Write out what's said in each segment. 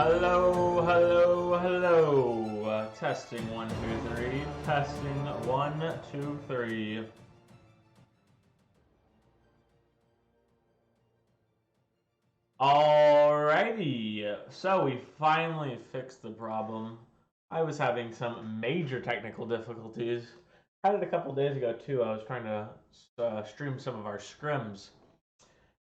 Hello, hello, hello. Testing 1, 2, 3. Testing 1, 2, 3. Alrighty, so we finally fixed the problem. I was having some major technical difficulties. Had it a couple days ago too. I was trying to stream some of our scrims,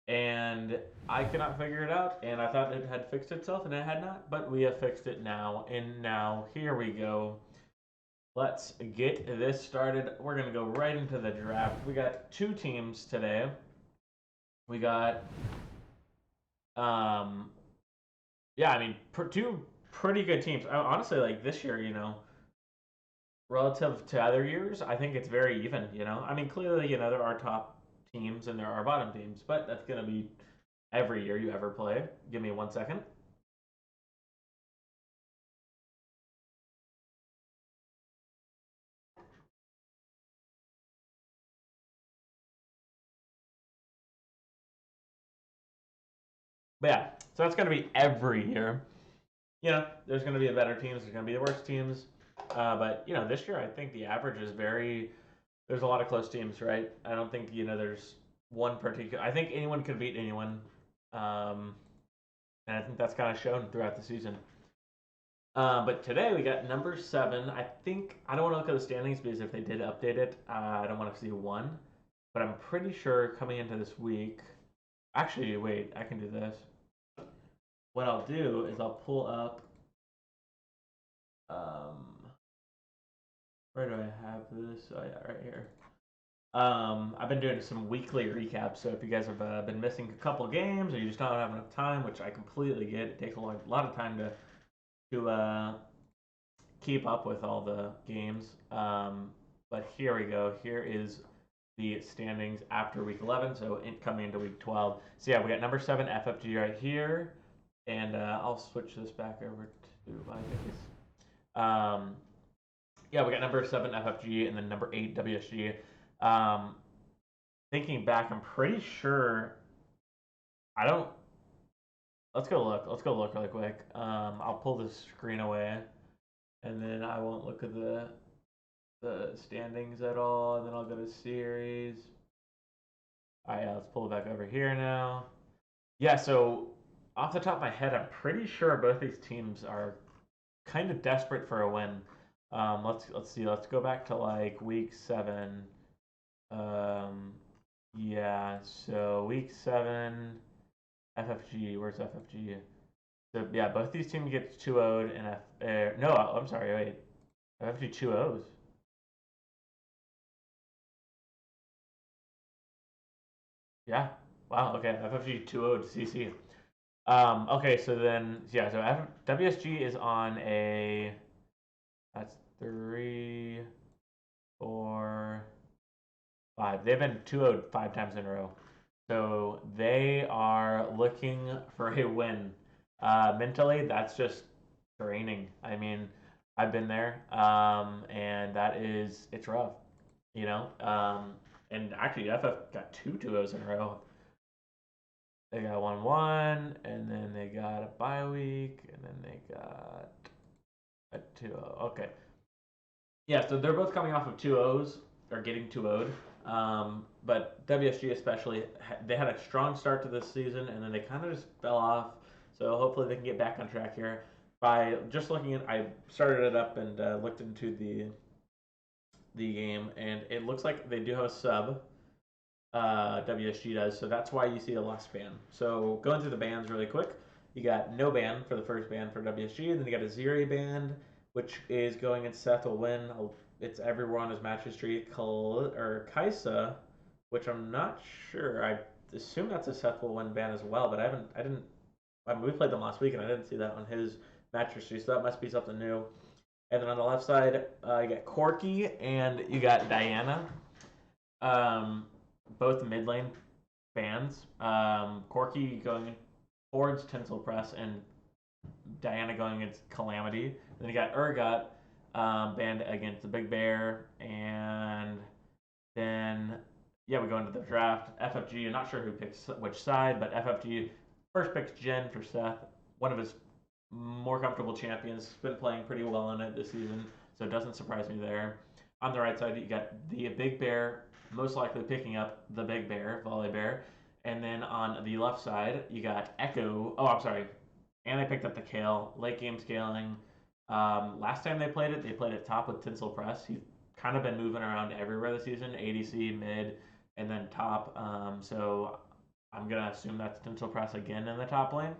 and I could not figure it out, and I thought it had fixed itself, and it had not, but we have fixed it now, and now here we go. Let's get this started. We're going to go right into the draft. We got two teams today. We got, yeah, I mean, two pretty good teams. Honestly, like this year, relative to other years, I think it's very even. I mean, clearly, there are top teams and there are bottom teams, but that's going to be every year you ever play. Give me 1 second. But yeah, so that's going to be every year. There's going to be the better teams, there's going to be the worst teams. But, this year I think the average is there's a lot of close teams, right? I don't think, there's one particular, I think anyone could beat anyone. And I think that's kind of shown throughout the season. But today we got number 7. I don't want to look at the standings because if they did update it, I don't want to see 1. But I'm pretty sure coming into this week, actually, wait, I can do this. What I'll do is I'll pull up, where do I have this? Oh yeah, right here. I've been doing some weekly recaps, so if you guys have been missing a couple games or you just don't have enough time, which I completely get, it takes a lot of time to keep up with all the games. But here we go. Here is the standings after week 11, so coming into week 12. So yeah, we got number 7 FFG right here, and I'll switch this back over to my face. Yeah, we got number 7 FFG and then number 8 WSG. Thinking back, I'm pretty sure. I don't. Let's go look. Let's go look really quick. I'll pull the screen away, and then I won't look at the standings at all. And then I'll go to series. All right, let's pull it back over here now. Yeah, so off the top of my head, I'm pretty sure both these teams are kind of desperate for a win. Let's see. Let's go back to like week 7. Yeah. So week 7, FFG. Where's FFG? So yeah, both these teams get 2-0'd and no, I'm sorry. Wait, FFG 2-0s. Yeah. Wow. Okay. FFG 2-0'd CC. Okay. So then yeah. So WSG is on a. That's 3, 4, 5. They've been 2-0'd 5 times in a row. So they are looking for a win. Mentally, that's just draining. I mean, I've been there, and it's rough, you know. And actually, FF got 2-2-0s in a row. They got 1-1, and then they got a bye week, and then they got a 2-0. Okay. Yeah, so they're both coming off of 2-0s, or getting 2-0'd. But WSG especially, they had a strong start to this season, and then they kind of just fell off. So hopefully they can get back on track here. By just looking at, I started it up and looked into the game, and it looks like they do have a sub. WSG does, so that's why you see a less ban. So going through the bans really quick, you got no ban for the first ban for WSG, then you got a Zeri ban, which is going in Seth will win. It's everyone as match history. Kaisa, which I'm not sure. I assume that's a Seth will win ban as well, but I didn't. I mean, we played them last week and I didn't see that on his match history, so that must be something new. And then on the left side, you got Corky and you got Diana. Both mid lane bans. Corky going towards Tinsel Press and Diana going against Calamity. Then you got Urgot banned against the Big Bear, and then yeah, we go into the draft. FFG, I'm not sure who picks which side, but FFG first picks Jen for Seth, one of his more comfortable champions. Been playing pretty well in it this season, so it doesn't surprise me there. On the right side, you got the Big Bear, most likely picking up the Big Bear, Volley Bear. And then on the left side, you got Echo. Oh, I'm sorry. And they picked up the Kale. Late game scaling. Last time they played it top with Tinsel Press. He's kind of been moving around everywhere this season, ADC, mid, and then top. So I'm going to assume that's Tinsel Press again in the top lane.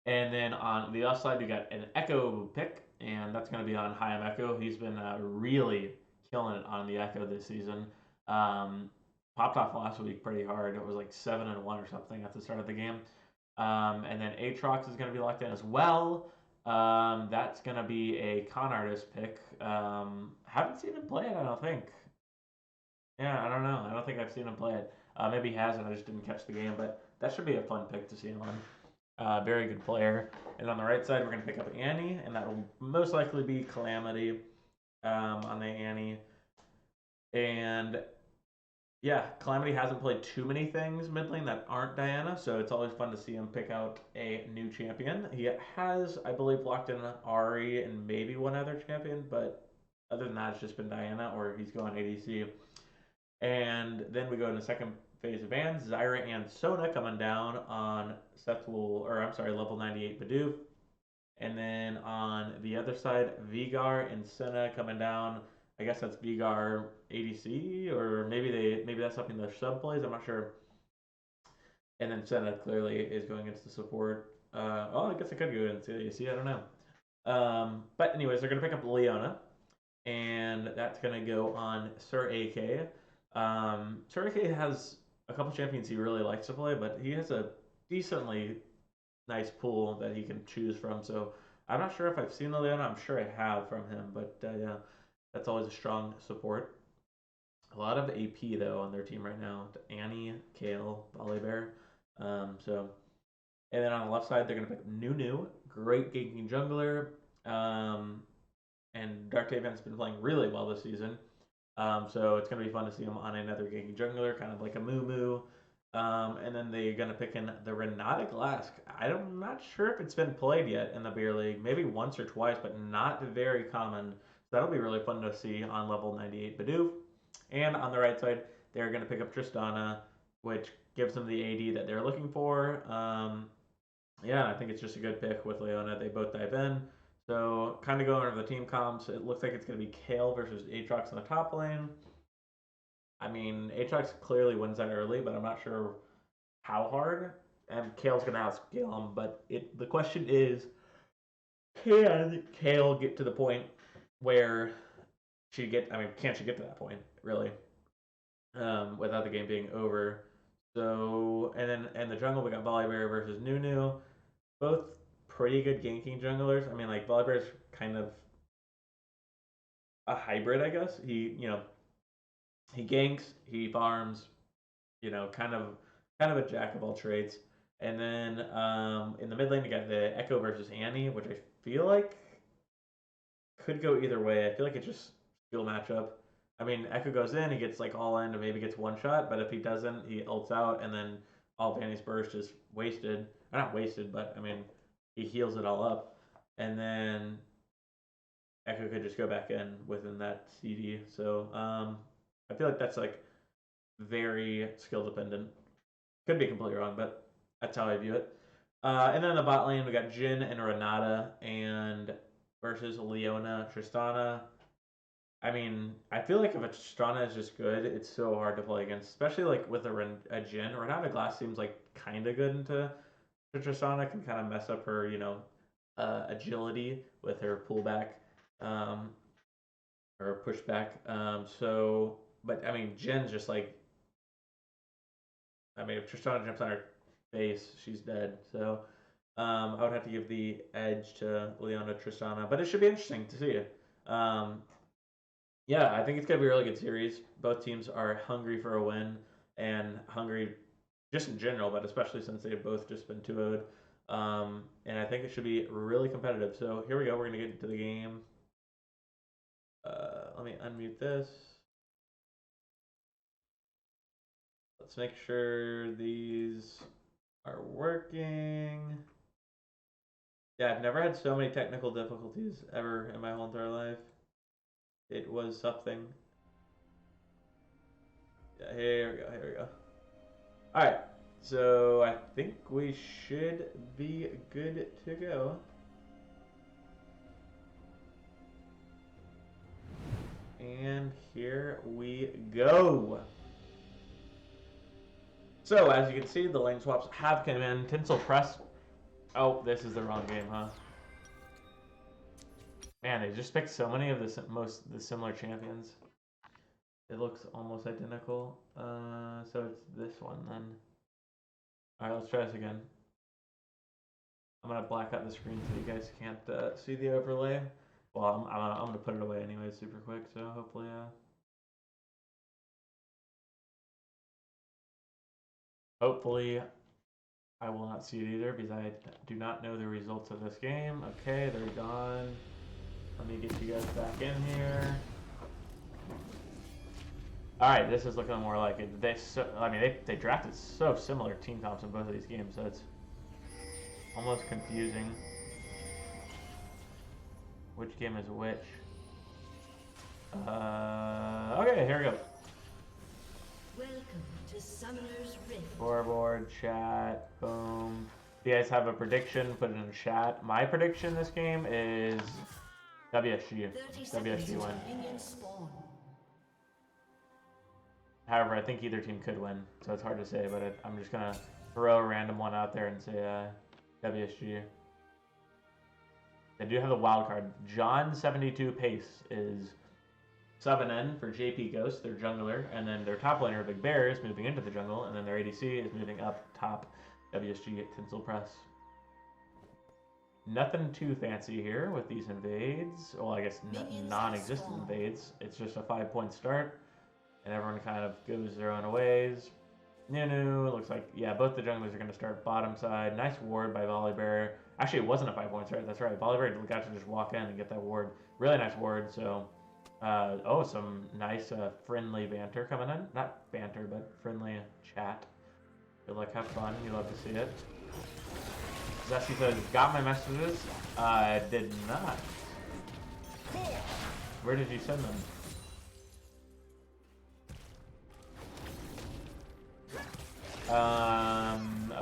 And then on the other side, you got an Echo pick, and that's going to be on Hayam Echo. He's been really killing it on the Echo this season. Popped off last week pretty hard. It was like 7-1 or something at the start of the game. And then Aatrox is going to be locked in as well. That's going to be a con artist pick. Haven't seen him play it, I don't think. Yeah, I don't know. I don't think I've seen him play it. Maybe he hasn't. I just didn't catch the game, but that should be a fun pick to see him on. Very good player. And on the right side, we're going to pick up Annie, and that will most likely be Calamity on the Annie. And yeah, Calamity hasn't played too many things mid lane that aren't Diana, so it's always fun to see him pick out a new champion. He has, I believe, locked in Ari and maybe one other champion, but other than that, it's just been Diana or he's going ADC. And then we go in the second phase of bans. Zyra and Sona coming down on level 98 Bidoof. And then on the other side, Vigar and Senna coming down. I guess that's Vigar ADC, or maybe that's something the sub plays. I'm not sure. And then Senna clearly is going against the support. I guess it could go against the ADC. I don't know. But anyways, they're gonna pick up Leona, and that's gonna go on Sir AK. Sir AK has a couple champions he really likes to play, but he has a decently nice pool that he can choose from. So I'm not sure if I've seen the Leona. I'm sure I have from him, but yeah, that's always a strong support. A lot of AP though on their team right now. Annie, Kale, Volibear. So and then on the left side, they're gonna pick Nunu, great ganking jungler. And Dark Taven's been playing really well this season. So it's going to be fun to see him on another ganking jungler, kind of like a Moo Moo. And then they're going to pick in the Renata Glask. I'm not sure if it's been played yet in the beer league. Maybe once or twice, but not very common. So that'll be really fun to see on level 98 Bidoof. And on the right side, they're going to pick up Tristana, which gives them the AD that they're looking for. Yeah, I think it's just a good pick with Leona. They both dive in. So, kind of going over the team comps, it looks like it's going to be Kale versus Aatrox in the top lane. I mean, Aatrox clearly wins that early, but I'm not sure how hard. And Kale's going to outscale him, but the question is, can Kale get to the point where can't she get to that point, really, without the game being over? So, and then in the jungle, we got Volibear versus Nunu. Both pretty good ganking junglers. I mean, like Volibear's kind of a hybrid, I guess. He ganks, he farms, kind of a jack of all trades. And then in the mid lane, you got the Echo versus Annie, which I feel like could go either way. I feel like it's just skill matchup. I mean, Echo goes in, he gets like all in and maybe gets one shot, but if he doesn't, he ults out, and then all of Annie's burst is wasted. Not wasted, but I mean, he heals it all up, and then Echo could just go back in within that CD. So I feel like that's like very skill dependent. Could be completely wrong, but that's how I view it. And then in the bot lane, we got Jin and Renata and versus Leona, Tristana. I mean, I feel like if a Tristana is just good, it's so hard to play against, especially like with a Jin. Renata Glass seems like kind of good into Tristana, can kind of mess up her, agility with her pullback or pushback. But I mean, Jin's just like, I mean, if Tristana jumps on her face, she's dead. So I would have to give the edge to Leona Tristana, but it should be interesting to see. Yeah, I think it's gonna be a really good series. Both teams are hungry for a win and hungry just in general, but especially since they've both just been 2-0'd. And I think it should be really competitive. So here we go. We're gonna get into the game. Let me unmute this. Let's make sure these are working. Yeah, I've never had so many technical difficulties ever in my whole entire life. It was something. Yeah, here we go, here we go. Alright, so I think we should be good to go. And here we go. So, as you can see, the lane swaps have come in. Tinsel Press. Oh, this is the wrong game, huh? Man, they just picked so many of the similar champions. It looks almost identical. So it's this one then. All right, let's try this again. I'm gonna black out the screen so you guys can't see the overlay. Well, I'm gonna put it away anyway, super quick. So hopefully, hopefully, I will not see it either because I do not know the results of this game. Okay, they're gone. Let me get you guys back in here. All right, this is looking more like it. They drafted so similar team comps in both of these games, so it's almost confusing. Which game is which? Okay, here we go. Welcome to Summoner's Rift. Scoreboard, chat, boom. If you guys have a prediction, put it in the chat. My prediction this game is WSG. WSG win. However, I think either team could win, so it's hard to say, but I'm just going to throw a random one out there and say WSG. They do have the wild card. John72 Pace is subbing in for JP Ghost, their jungler, and then their top laner, Big Bear, is moving into the jungle, and then their ADC is moving up top, WSG at Tinsel Press. Nothing too fancy here with these invades. Well, I guess non-existent invades. It's just a 5-point start, and everyone kind of goes their own ways. Nunu, looks like, yeah, both the junglers are going to start bottom side. Nice ward by Volibear. Actually, it wasn't a 5-point start. That's right. Volibear got to just walk in and get that ward. Really nice ward, so... some nice friendly banter coming in. Not banter, but friendly chat. Good luck, have fun. You love to see it. Zesty says, got my messages? I did not. Where did you send them?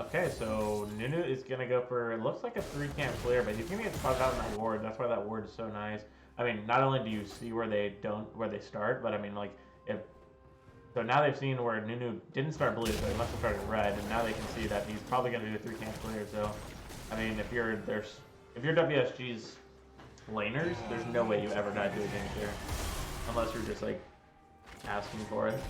Okay, so Nunu is gonna go for, it looks like a 3-camp clear, but he's gonna get spotted out in that ward. That's why that ward is so nice. I mean, not only do you see where they start, but I mean, like, so now they've seen where Nunu didn't start blue, so he must have started red, and now they can see that he's probably gonna do a 3-camp clear. So, I mean, if you're WSG's laners, there's no way you ever die to a game clear, unless you're just like asking for it.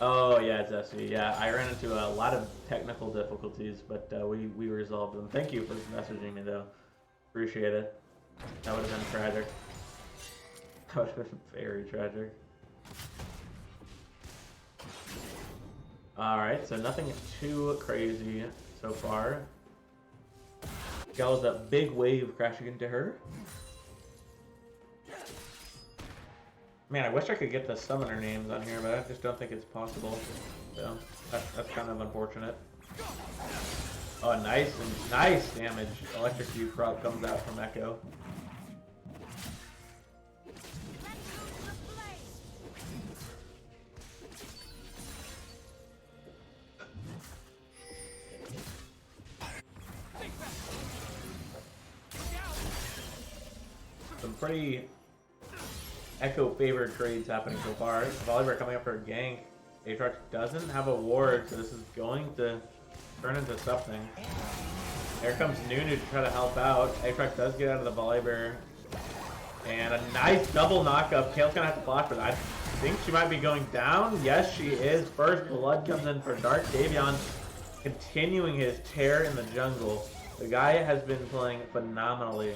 Oh yeah, Zesty. Yeah, I ran into a lot of technical difficulties, but we resolved them. Thank you for messaging me though. Appreciate it. That would have been tragic. That would have been very tragic. Alright, so nothing too crazy so far. Got was that big wave crashing into her. Man, I wish I could get the summoner names on here, but I just don't think it's possible. So that's kind of unfortunate. Oh, nice damage. Electric View Crop comes out from Echo. Some pretty Echo favored trades happening so far. Volibear coming up for a gank. Aatrox doesn't have a ward, so this is going to turn into something. Here comes Nunu to try to help out. Aatrox does get out of the Volibear. And a nice double knockup. Kale's gonna have to block for that. I think she might be going down. Yes, she is. First blood comes in for Dark. Davion continuing his tear in the jungle. The guy has been playing phenomenally.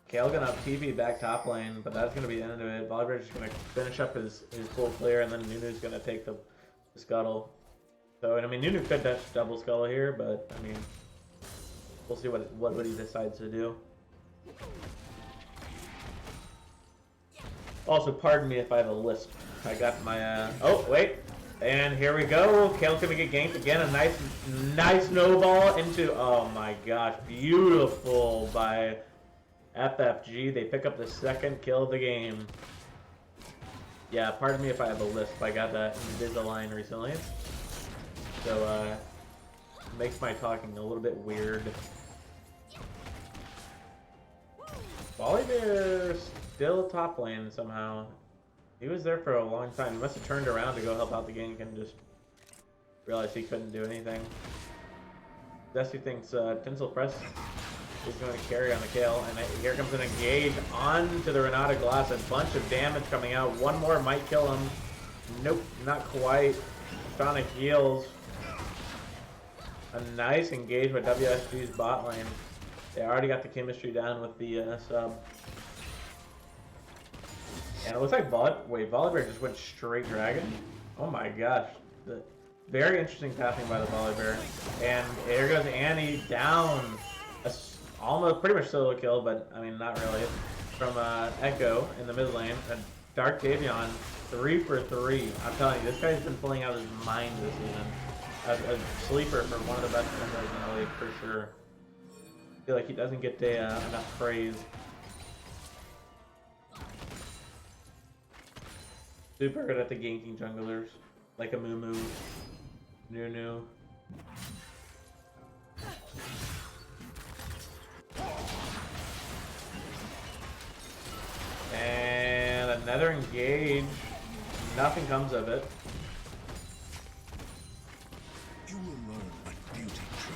Kale gonna up TP back top lane, but that's gonna be the end of it. Volibear just gonna finish up his full clear, and then Nunu's gonna take the scuttle. So, I mean, Nunu could dash double scuttle here, but I mean, we'll see what he decides to do. Also, pardon me if I have a lisp. I got my, oh, wait. And here we go. Kale's gonna get ganked again. A nice snowball into, oh my gosh, beautiful by FFG. They pick up the second kill of the game. Yeah, pardon me if I have a lisp. I got that Invisalign recently. So, makes my talking a little bit weird. Volibear still top lane somehow. He was there for a long time. He must have turned around to go help out the gank and just realized he couldn't do anything. Dusty thinks Tinsel Press is going to carry on the Kale, and here comes an engage onto the Renata Glass. A bunch of damage coming out. One more might kill him. Nope, not quite. Sonic heals. A nice engage by WSG's bot lane. They already got the chemistry down with the sub. And it looks like Volibear just went straight dragon. Oh my gosh. Very interesting pathing by the Volibear. And here goes Annie down. Almost pretty much solo kill, but I mean not really. From Echo in the mid lane. And Dark Davion 3 for 3. I'm telling you, this guy's been pulling out his mind this season. A sleeper for one of the best members in the league for sure. I feel like he doesn't get enough praise. Super good at the ganking junglers, like a Moo, Nunu. And another engage. Nothing comes of it.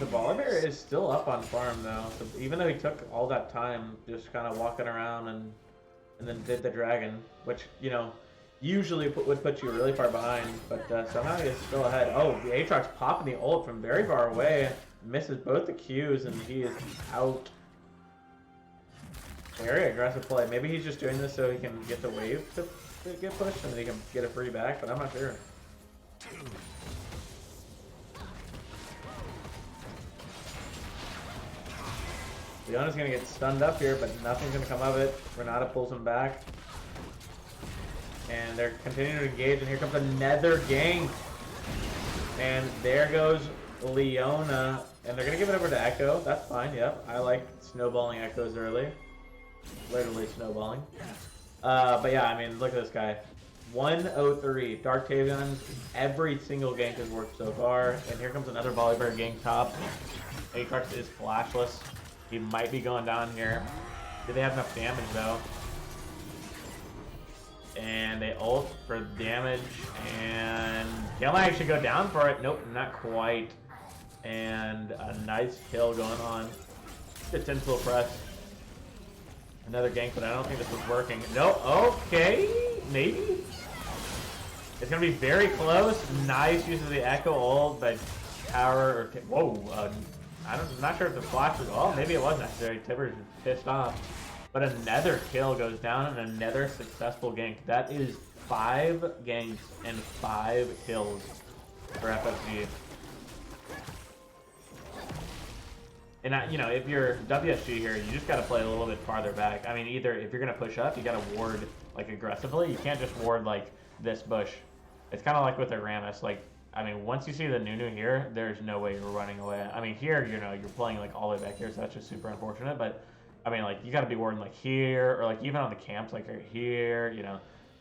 The Volibear is still up on farm though, so even though he took all that time just kind of walking around and then did the dragon, which, you know, usually would put you really far behind, but somehow he is still ahead. Oh, the Aatrox popping the ult from very far away, misses both the Qs, and he is out. Very aggressive play. Maybe he's just doing this so he can get the wave to get pushed and then he can get a free back, but I'm not sure. Leona's gonna get stunned up here, but nothing's gonna come of it. Renata pulls him back. And they're continuing to engage, and here comes another gank. And there goes Leona. And they're gonna give it over to Echo. That's fine, yep. I like snowballing Echoes early. Literally snowballing. But yeah, I mean, look at this guy. 103. Dark Tavion's every single gank has worked so far. And here comes another Volibear gank top. Aatrox is flashless. He might be going down here. Do they have enough damage though? And they ult for damage, and Gale might actually go down for it. Nope, not quite. And a nice kill going on. The Tinsel Press. Another gank, but I don't think this was working. No, okay, maybe? It's gonna be very close. Nice use of the Echo ult, but Tower, or, whoa, I'm not sure if the flash was, oh, maybe it was necessary. Tibbers pissed off. But another kill goes down and another successful gank. That is 5 ganks and 5 kills for FFG. And, you know, if you're WSG here, you just got to play a little bit farther back. I mean, either if you're going to push up, you got to ward, like, aggressively. You can't just ward, like, this bush. It's kind of like with the Rammus. Like, I mean, once you see the Nunu here, there's no way you're running away. I mean, here, you know, you're playing, like, all the way back here, so that's just super unfortunate. But, I mean, like, you got to be warding, like, here, or, like, even on the camps, like, right here, you know,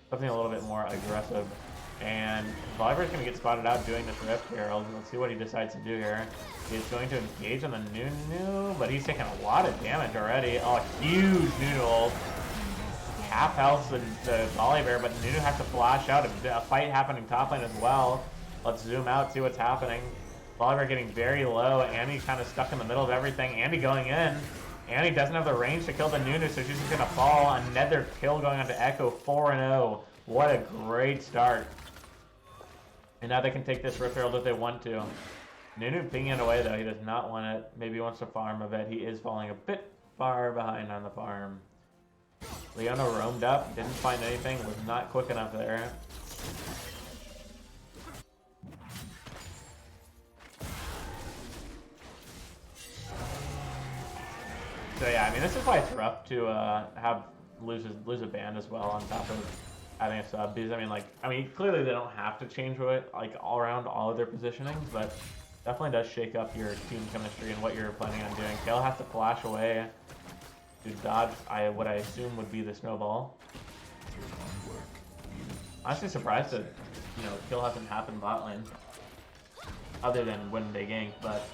something a little bit more aggressive. And Volibear's going to get spotted out doing this Rift Herald. Let's see what he decides to do here. He's going to engage on the Nunu, but he's taking a lot of damage already. Oh, huge Nunu ult. Half health the Volibear, but Nunu has to flash out. A fight happening top lane as well. Let's zoom out, see what's happening. Volibear getting very low. Annie kind of stuck in the middle of everything. Annie going in. Annie doesn't have the range to kill the Nunu, so she's just going to fall. Another kill going on to Echo, 4-0. What a great start. And now they can take this Rift Herald if they want to. Nunu pinging it away, though. He does not want it. Maybe he wants to farm a bit. He is falling a bit far behind on the farm. Leona roamed up, didn't find anything, was not quick enough there. So yeah, I mean, this is why it's rough to have lose a band as well on top of having a sub. Because I mean, clearly they don't have to change what like all around all of their positionings, but definitely does shake up your team chemistry and what you're planning on doing. Kale has to flash away to dodge what I assume would be the snowball. Honestly surprised that, you know, kill hasn't happened bot lane. Other than when they gank, but...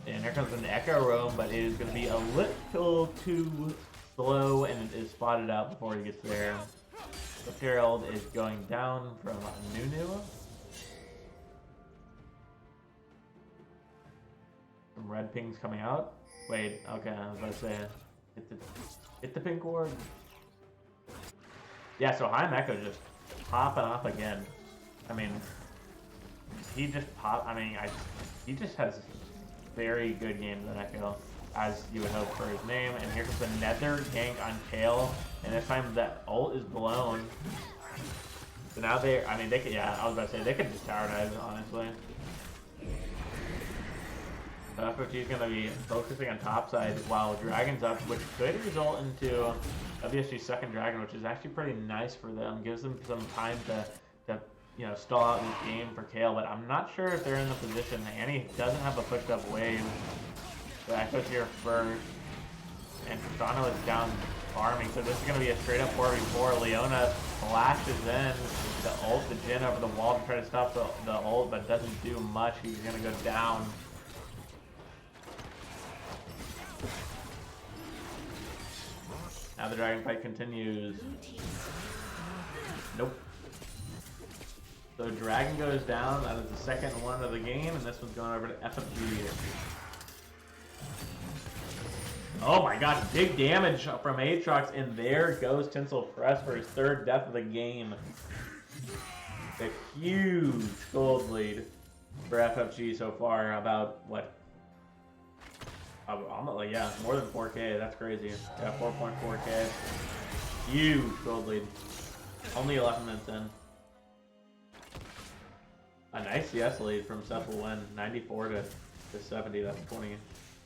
And here comes an Echo Roam, but it is going to be a little too slow, and it is spotted out before he gets there. The Herald is going down from Nunu. Some red pings coming out. Wait, okay, I was about to say, hit the pink ward. Yeah, so Heim Echo just popping off again. I mean, he just he just has very good games on Echo, as you would hope for his name. And here comes another gank on Kale, and this time that ult is blown. So now they could, yeah, I was about to say, they could just tower dive, honestly. So FFG is going to be focusing on top side while Dragon's up, which could result into WSG's second Dragon, which is actually pretty nice for them. Gives them some time to you know, stall out this game for Kale, but I'm not sure if they're in the position. Annie doesn't have a pushed up wave. So Echo's here first. And Tristana is down farming, so this is going to be a straight up 4v4. Leona flashes in the ult, the Jhin over the wall to try to stop the ult, but doesn't do much. He's going to go down. Now the dragon fight continues. Nope. So dragon goes down. That is the second one of the game, and this one's going over to FFG. Oh my gosh, big damage from Aatrox, and there goes Tinsel Press for his third death of the game. A huge gold lead for FFG so far. About what? Like, yeah, more than 4K. That's crazy. Yeah, 4.4K. Huge gold lead. Only 11 minutes in. A nice CS lead from Seth will win. 94 to 70. That's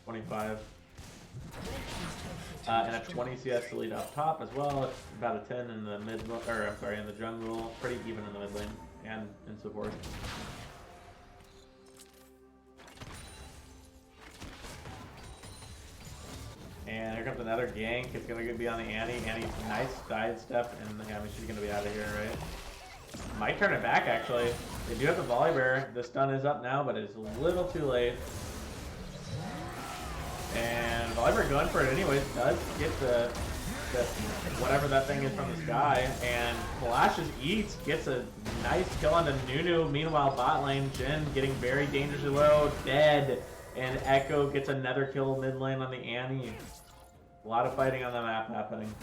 25. And a 20 CS lead up top as well. It's about a 10 in the mid, or I'm sorry, in the jungle. Pretty even in the mid lane and in support. And here comes another gank. It's going to be on the Annie. Annie's nice side step, and yeah, I mean, she's going to be out of here, right? Might turn it back, actually. They do have the volley bear. The stun is up now, but it's a little too late. And Volibear going for it anyways. Does get the whatever that thing is from the sky. And flashes eats. Gets a nice kill onto Nunu. Meanwhile, bot lane, Jhin getting very dangerously low. Dead. And Echo gets another kill mid lane on the Annie. A lot of fighting on the map happening.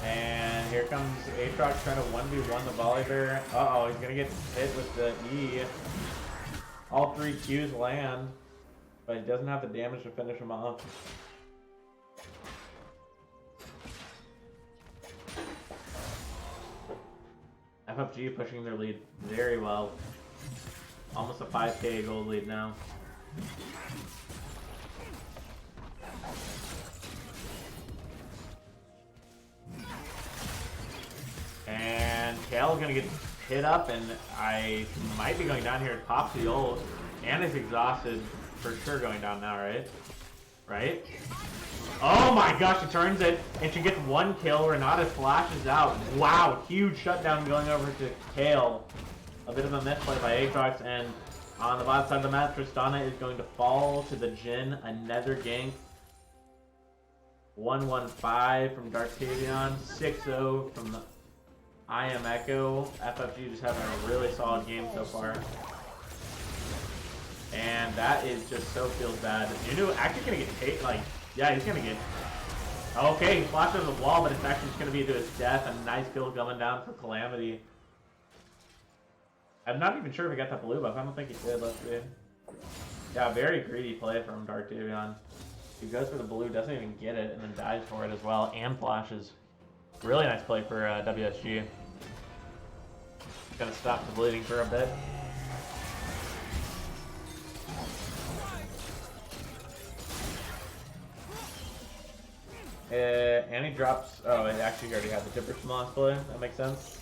And here comes Aatrox trying to 1v1 the Volibear. Uh-oh, he's gonna get hit with the E. All three Qs land, but he doesn't have the damage to finish him off. FFG pushing their lead very well. Almost a 5K gold lead now. And Kale's gonna get hit up, and I might be going down here. Pops the ult. Anna's exhausted for sure, going down now, right? Right? Oh my gosh, she turns it, and she gets one kill. Renata flashes out. Wow, huge shutdown going over to Kale. A bit of a misplay by Aatrox, and on the bottom side of the map, Tristana is going to fall to the Jhin. Another gank. 115 from Darktavion. 6-0 from the I Am Echo. FFG just having a really solid game so far. And that is just so feels bad. Nunu actually gonna get hit, like, yeah, he's gonna get... Okay, he flashes the wall, but it's actually just gonna be to his death. A nice kill coming down for Calamity. I'm not even sure if he got that blue buff. I don't think he did, let's see. Yeah, very greedy play from Darktavion. He goes for the blue, doesn't even get it, and then dies for it as well, and flashes. Really nice play for WSG. Gonna stop the bleeding for a bit. And he drops. Oh, it actually already had the Dipper Smosh play. That makes sense.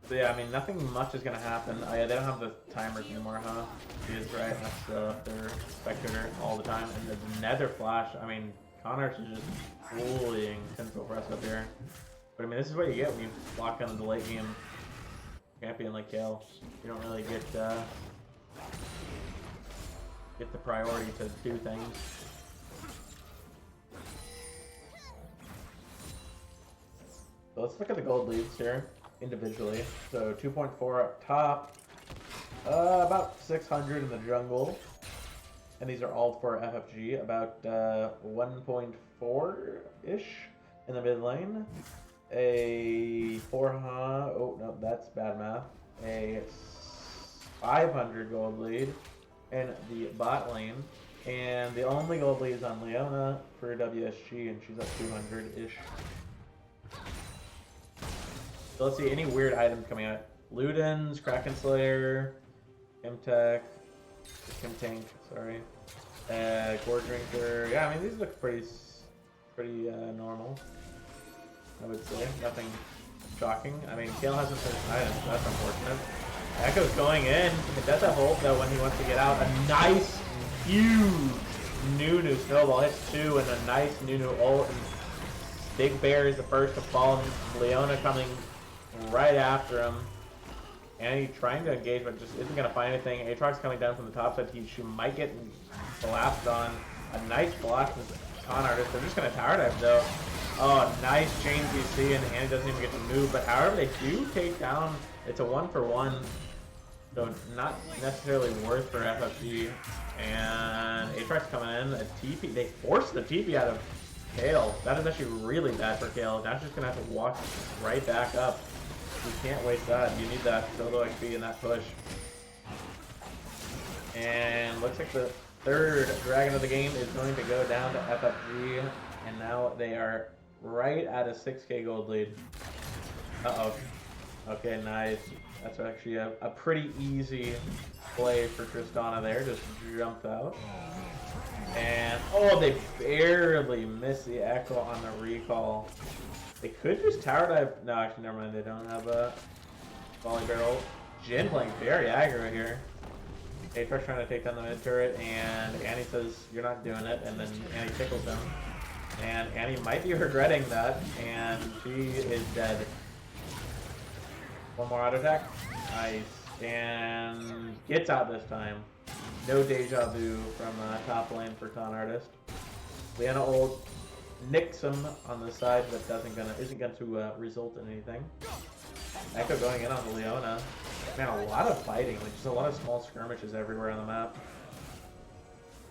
So yeah, I mean, nothing much is gonna happen. Oh yeah, they don't have the timers anymore, huh? He is right. That's their spectator all the time. And the Nether Flash. I mean, Connors is just bullying Tinfoil Press up here. But I mean, this is what you get when you lock into the late game champion like Kale. You don't really get the priority to do things. So let's look at the gold leads here individually. So 2.4 up top, about 600 in the jungle, and these are all for FFG. About 1.4-ish in the mid lane. A 400. Oh no, that's bad math. A 500 gold lead in the bot lane, and the only gold lead is on Leona for WSG, and she's at 200-ish. So let's see, any weird items coming out. Ludens, Kraken Slayer, Kimtech, Kimtank, sorry. Gore Drinker. Yeah, I mean, these look pretty normal, I would say. Nothing shocking. I mean, Kale hasn't finished items, so that's unfortunate. Echo's going in. That's a hold, though, when he wants to get out. A nice, huge Nunu snowball. Hits 2 and a nice Nunu ult. And Big Bear is the first to fall. Leona coming right after him. And he's trying to engage, but just isn't going to find anything. Aatrox coming down from the top side. She might get collapsed on. A nice block from Con Artist. They're just going to tower dive, though. Oh, nice chain CC, and Annie doesn't even get to move. But however, they do take down. It's a 1-for-1. So not necessarily worth for FFG. And Aatrox coming in. A TP. They forced the TP out of Kale. That is actually really bad for Kale. That's just going to have to walk right back up. You can't waste that. You need that solo XP in that push. And looks like the third dragon of the game is going to go down to FFG. And now they are right at a 6k gold lead. Uh-oh. Okay, nice. That's actually a pretty easy play for Tristana there. Just jumped out. And, oh, they barely missed the Echo on the recall. They could just tower dive. No, actually, never mind. They don't have a volley barrel. Jin playing very aggro here. Aatrox trying to take down the mid turret, and Annie says, "You're not doing it," and then Annie tickles him. And Annie might be regretting that, and she is dead. One more auto attack. Nice. And gets out this time. No deja vu from top lane for Con Artist. Leona ult nicks him on the side, but isn't going to result in anything. Echo going in on the Leona. Man, a lot of fighting, like just a lot of small skirmishes everywhere on the map.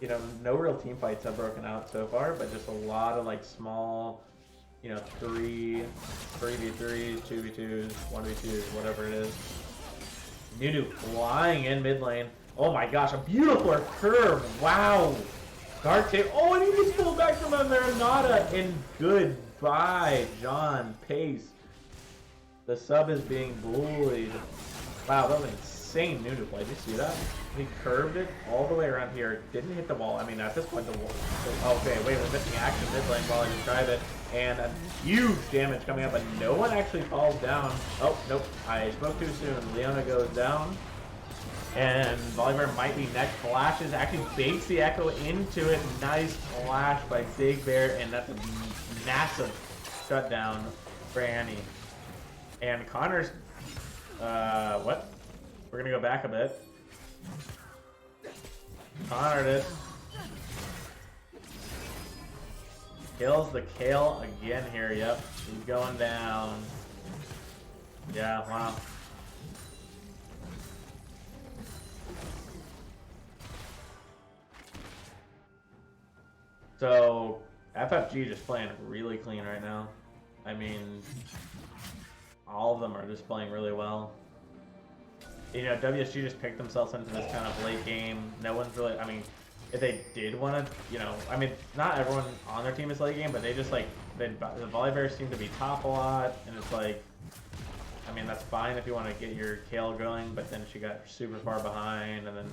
You know, no real team fights have broken out so far, but just a lot of like small, you know, 3v3s, 2v2s, 1v2s, whatever it is. Nunu flying in mid lane. Oh my gosh, a beautiful curve. Wow. Guard tape. Oh, and he just pulled back from him there. Nada. And goodbye, John Pace. The sub is being bullied. Wow, that was an insane Nunu play. Did you see that? He curved it all the way around here. Didn't hit the wall. I mean, at this point, the wall. Okay, wait, we're missing action mid lane while I describe it. And a huge damage coming up, but no one actually falls down. Oh, nope. I spoke too soon. Leona goes down. And Volibear might be next. Flashes, actually baits the Echo into it. Nice flash by Big Bear, and that's a massive shutdown for Annie. And Connor's, what? We're gonna go back a bit. Connor this. Kills the Kale again here, yep. He's going down. Yeah, wow. So, FFG just playing really clean right now. I mean, all of them are just playing really well. You know, WSG just picked themselves into this kind of late game. No one's really, I mean, if they did want to, you know, I mean, not everyone on their team is late game, but they just like the Volibears seem to be top a lot, and it's like, I mean, that's fine if you want to get your Kale going, but then she got super far behind, and then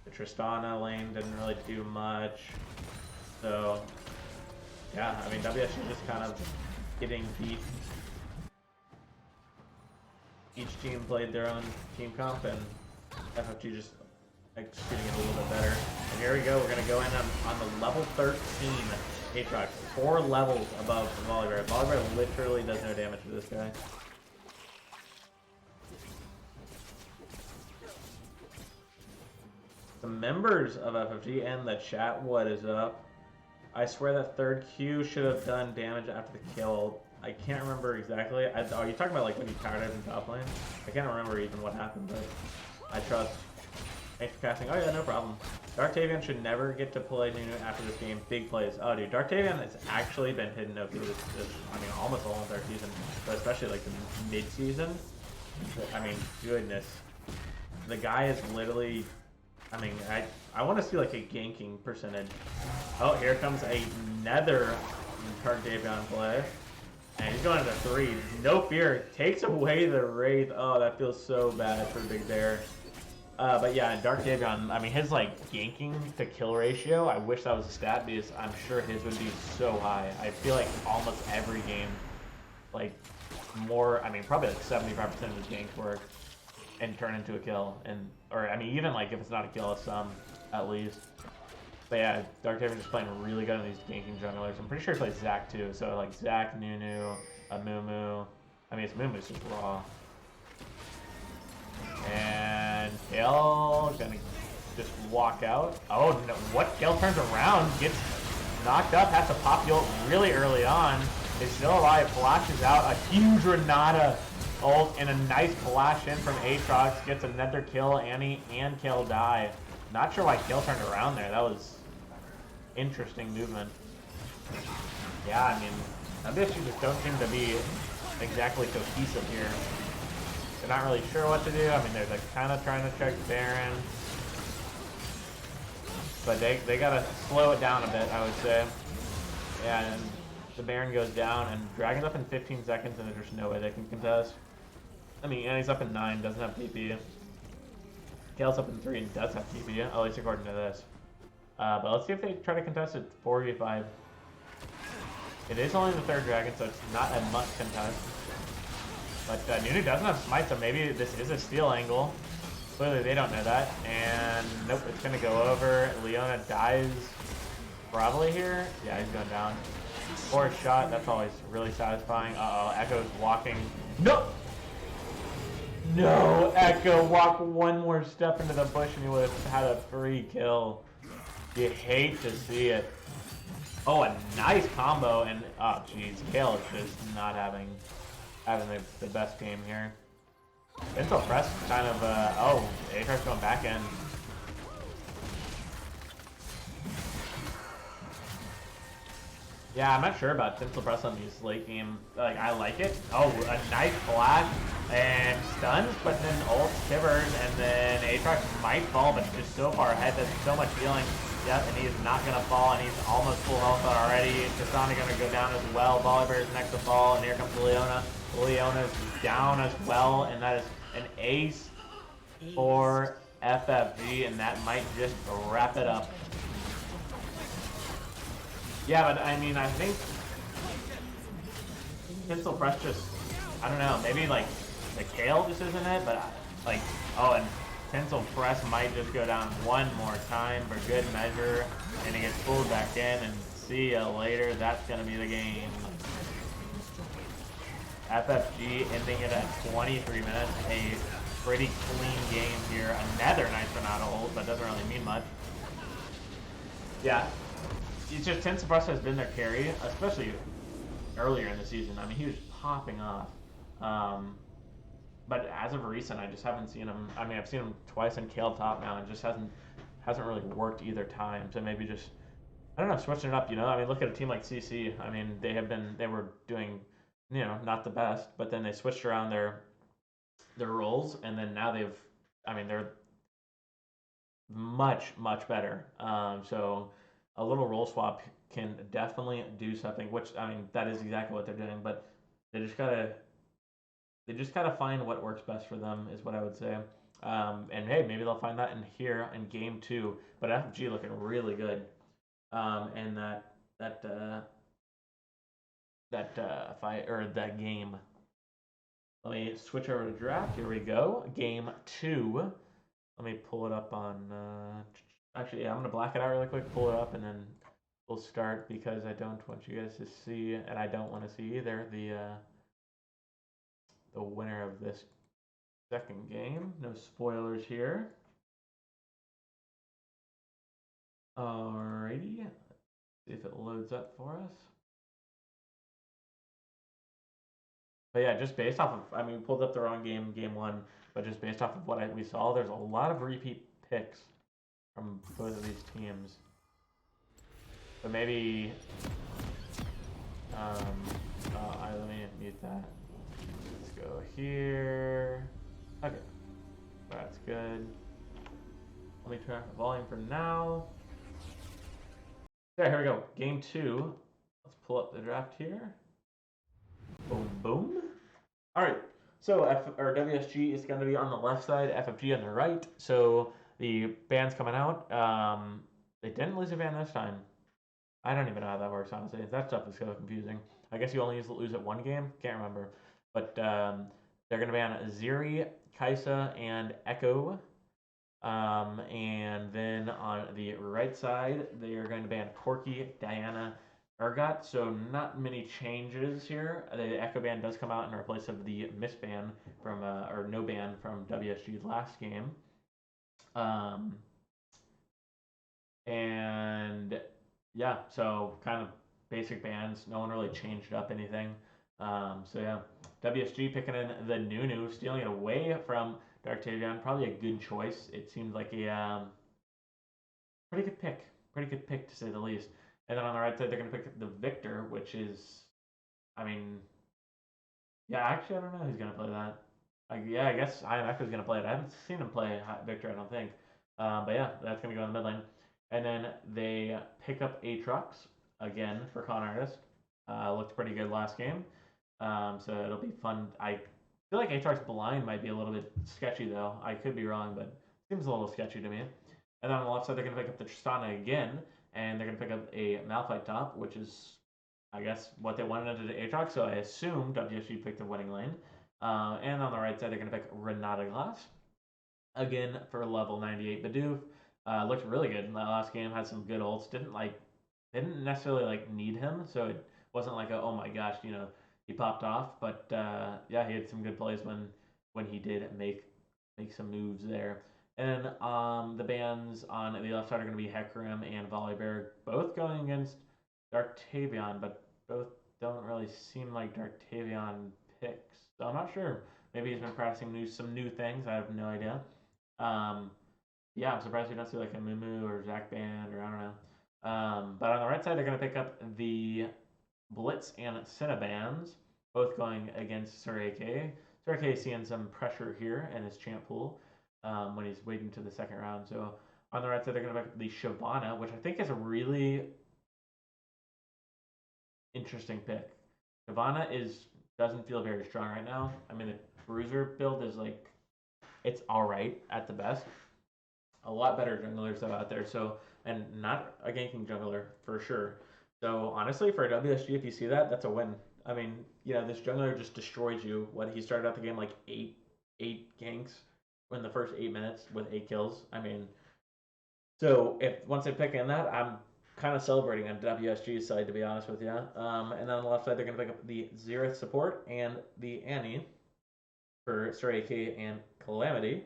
the Tristana lane didn't really do much. So, yeah, I mean, WSG just kind of getting beat. Each team played their own team comp, and FFG just executing it a little bit better. And here we go, we're going to go in on the level 13 Aatrox, 4 levels above Volibear. Volibear literally does no damage to this guy. The members of FFG and the chat, what is up? I swear that third Q should have done damage after the kill. I can't remember exactly. Are you talking about like when you powered out in top lane? I can't remember even what happened, but I trust. Thanks for casting. Oh yeah, no problem. Darktavian should never get to play Nunu after this game. Big plays. Oh dude, Darktavian has actually been hidden OP this I mean, almost all of their season, but especially like the mid-season. I mean, goodness. The guy is literally, I mean, I want to see like a ganking percentage. Oh, here comes another Darktavian play. And he's going to the 3. No fear. Takes away the Wraith. Oh, that feels so bad for Big Bear. But yeah, Darktavian, I mean, his like ganking to kill ratio, I wish that was a stat because I'm sure his would be so high. I feel like almost every game, like more, I mean, probably like 75% of his ganks work and turn into a kill. Or I mean, even like if it's not a kill, it's some at least. But yeah, Darktavian is playing really good on these ganking junglers. I'm pretty sure he plays Zac too. So like Zac, Nunu, Amumu. I mean, it's Mumu's just raw. And Kale gonna just walk out. Oh no! What? Kale turns around, gets knocked up, has to pop the ult really early on. Is still alive, flashes out a huge Renata ult and a nice flash in from Aatrox. Gets another kill. Annie and Kale die. Not sure why Kale turned around there. That was interesting movement. Yeah, I mean, WSG just don't seem to be exactly cohesive here. They're not really sure what to do. I mean, they're like kind of trying to check Baron, but they gotta slow it down a bit, I would say. Yeah, and the Baron goes down, and Dragon's up in 15 seconds, and there's just no way they can contest. I mean, and he's up in 9, doesn't have TP. Kale's up in 3 and does have TP, at least according to this. But let's see if they try to contest it 4v5. It is only the 3rd dragon, so it's not a must contest. But Nunu doesn't have smite, so maybe this is a steal angle. Clearly they don't know that. And nope, it's going to go over. Leona dies probably here. Yeah, he's going down. Or a shot, that's always really satisfying. Uh-oh, Echo's walking. No! No, Echo walk one more step into the bush and he would have had a free kill. You hate to see it. Oh, a nice combo, and oh jeez, Kale is just not having the best game here. Tinsel Press kind of oh, Aatrox going back in. Yeah, I'm not sure about Tinsel Press on these late game. Like, I like it. Oh, a nice flash and stuns, but then ult shivers, and then Aatrox might fall, but just so far ahead, there's so much healing. Yep, and he's not going to fall, and he's almost full health already. Tristana going to go down as well. Volibear is next to fall, and here comes Leona. Leona's down as well, and that is an ace for FFG, and that might just wrap it up. Yeah, but I mean, I think Tinsel Press just, I don't know, maybe like the Kale just isn't it, but like, oh, and Tinsel Press might just go down one more time for good measure, and it gets pulled back in, and see ya later. That's going to be the game. FFG ending it at 23 minutes. A pretty clean game here. Another nice Renata ult, but doesn't really mean much. Yeah. It's just Tinsel Press has been their carry, especially earlier in the season. I mean, he was popping off. But as of recent, I just haven't seen him. I mean, I've seen him twice in Kale top now, and just hasn't really worked either time. So maybe just, I don't know, switching it up. You know, I mean, look at a team like CC. I mean, they were doing, you know, not the best, but then they switched around their roles, and then now they're much better. So a little role swap can definitely do something. Which I mean, that is exactly what they're doing. But they just gotta they just gotta find what works best for them, is what I would say. And hey, maybe they'll find that in here in game two. But FFG looking really good. And that fight or that game. Let me switch over to draft. Here we go. Game two. Let me pull it up on. Actually, yeah, I'm gonna black it out really quick. Pull it up, and then we'll start because I don't want you guys to see, and I don't want to see either the winner of this second game. No spoilers here. Alrighty. Let's see if it loads up for us. But yeah, just based off of, I mean, we pulled up the wrong game, game one, but just based off of what we saw, there's a lot of repeat picks from both of these teams. But maybe, let me mute that. Let's go here. Okay, that's good. Let me turn off the volume for now. Yeah, here we go. Game two. Let's pull up the draft here. Boom, boom. All right. So WSG is going to be on the left side, FFG on the right. So the band's coming out. They didn't lose a band this time. I don't even know how that works, honestly. That stuff is so confusing. I guess you only lose it one game. Can't remember. But they're going to ban Ziri, Kaisa, and Echo. And then on the right side, they are going to ban Corki, Diana, Urgot. So not many changes here. The Echo ban does come out in replace of the miss ban from or no ban from WSG's last game. And yeah, so kind of basic bans. No one really changed up anything. So yeah, WSG picking in the Nunu, stealing it away from Darktavion. Probably a good choice. It seemed like a pretty good pick. Pretty good pick to say the least. And then on the right side, they're going to pick the Victor, which is, I mean, yeah, actually, I don't know who's going to play that. Yeah, I guess IMF is going to play it. I haven't seen him play Victor, I don't think. But yeah, that's going to go in the mid lane. And then they pick up Aatrox again for Con Artist. Looked pretty good last game. So it'll be fun. I feel like Aatrox blind might be a little bit sketchy, though. I could be wrong, but it seems a little sketchy to me. And then on the left side, they're going to pick up the Tristana again. And they're going to pick up a Malphite top, which is, I guess, what they wanted into the Aatrox. So I assume WSG picked the winning lane. And on the right side, they're going to pick Renata Glass. Again, for level 98 Bidoof. Looked really good in that last game. Had some good ults. Didn't necessarily like need him, so it wasn't like a, oh my gosh, he popped off. But yeah, he had some good plays when he did make some moves there. And the bans on the left side are going to be Hecarim and Volibear, both going against Darktavion, but both don't really seem like Darktavion picks. So I'm not sure. Maybe he's been practicing some new things. I have no idea. Yeah, I'm surprised we don't see like a Mumu or Zach Band or I don't know. But on the right side, they're going to pick up the Blitz and Cinnabans, both going against Sir AK. Sir AK seeing some pressure here in his champ pool when he's waiting to the second round. So on the right side, they're going to pick up the Shyvana, which I think is a really interesting pick. Shyvana doesn't feel very strong right now. I mean, the Bruiser build is like, it's all right at the best. A lot better junglers though out there. So, and not a ganking jungler for sure. So honestly, for a WSG, if you see that, that's a win. I mean, this jungler just destroyed you. What he started out the game like eight ganks in the first 8 minutes with 8 kills. I mean, so if once they pick in that, I'm kind of celebrating on WSG's side to be honest with you. And then on the left side, they're gonna pick up the Xerath support and the Annie for Stray AK and Calamity.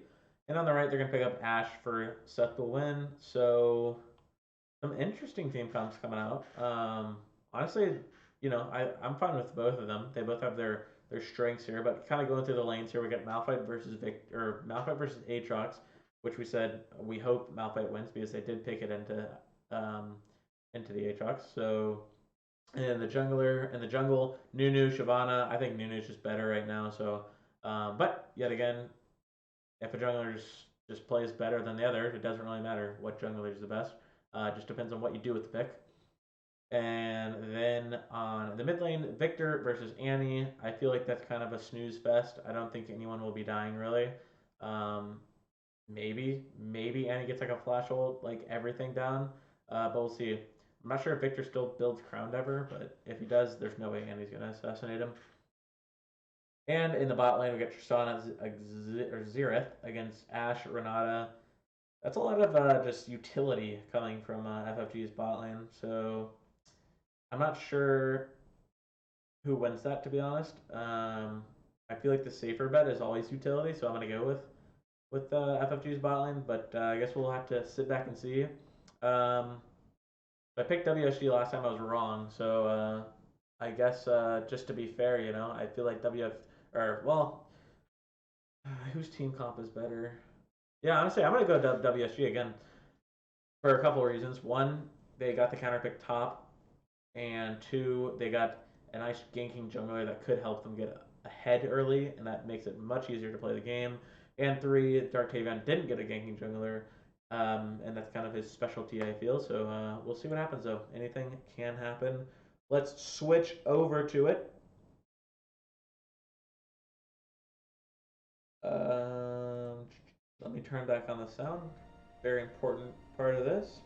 And on the right, they're going to pick up Ash for Seth will win. So some interesting team comps coming out. Honestly, I'm fine with both of them. They both have their strengths here, but kind of going through the lanes here, we got Malphite versus Malphite versus Aatrox, which we said we hope Malphite wins because they did pick it into the Aatrox. So and the jungler in the jungle, Nunu, Shyvana. I think Nunu's just better right now. So, but yet again, if a jungler just plays better than the other, it doesn't really matter what jungler is the best. It just depends on what you do with the pick. And then on the mid lane, Victor versus Annie. I feel like that's kind of a snooze fest. I don't think anyone will be dying really. Um, maybe Annie gets like a flash ult, like everything down. But we'll see. I'm not sure if Victor still builds Crowned ever, but if he does, there's no way Annie's gonna assassinate him. And in the bot lane, we got Tristana or Xerath against Ashe, Renata. That's a lot of just utility coming from FFG's bot lane. So I'm not sure who wins that, to be honest. I feel like the safer bet is always utility, so I'm gonna go with FFG's bot lane. But I guess we'll have to sit back and see. I picked WSG last time. I was wrong, so I guess just to be fair, I feel like whose team comp is better? Yeah, honestly, I'm gonna go WSG again for a couple of reasons. One, they got the counter pick top, and two, they got a nice ganking jungler that could help them get ahead early, and that makes it much easier to play the game. And three, Darktavian didn't get a ganking jungler, and that's kind of his specialty, I feel. So we'll see what happens, though. Anything can happen. Let's switch over to it. Let me turn back on the sound. Very important part of this.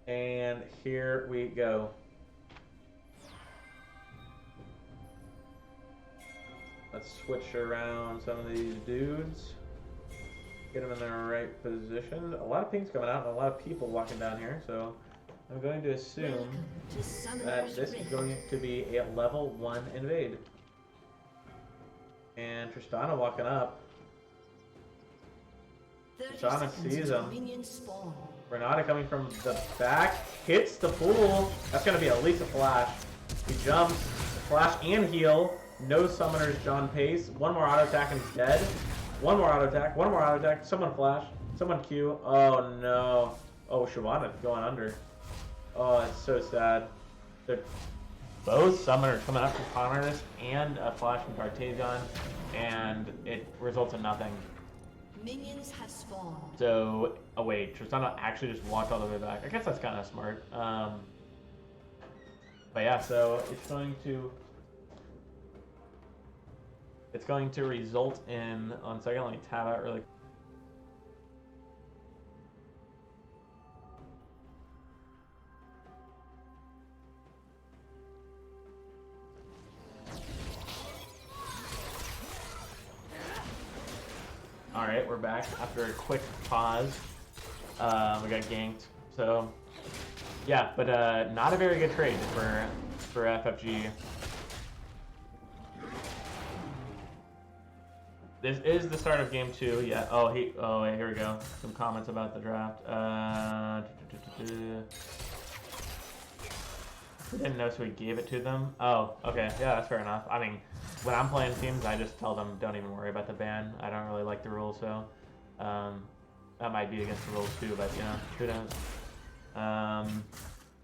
And here we go. Let's switch around some of these dudes. Get them in the right position. A lot of pings coming out and a lot of people walking down here, so I'm going to assume that this is going to be a level 1 invade. And Tristana walking up. Tristana sees him. Renata coming from the back, hits the pool. That's going to be at least a flash. He jumps, flash and heal. No summoners, John Pace. One more auto attack and he's dead. One more auto attack, one more auto attack. Someone flash, someone Q. Oh no. Oh, Shyvana going under. Oh, it's so sad. They're both summoners coming up to counter this and a flash from Darktavian, and it results in nothing. Minions have spawned. So, oh wait, Tristana actually just walked all the way back. I guess that's kind of smart. But yeah, so it's going to result in, 1 second, let me tab out really quick. Alright, we're back after a quick pause. We got ganked. So, yeah, but not a very good trade for FFG. This is the start of game 2. Yeah. Oh, wait, here we go. Some comments about the draft. We didn't know, so we gave it to them. Oh, okay. Yeah, that's fair enough. I mean, when I'm playing teams, I just tell them don't even worry about the ban. I don't really like the rules, so that might be against the rules too. But who knows?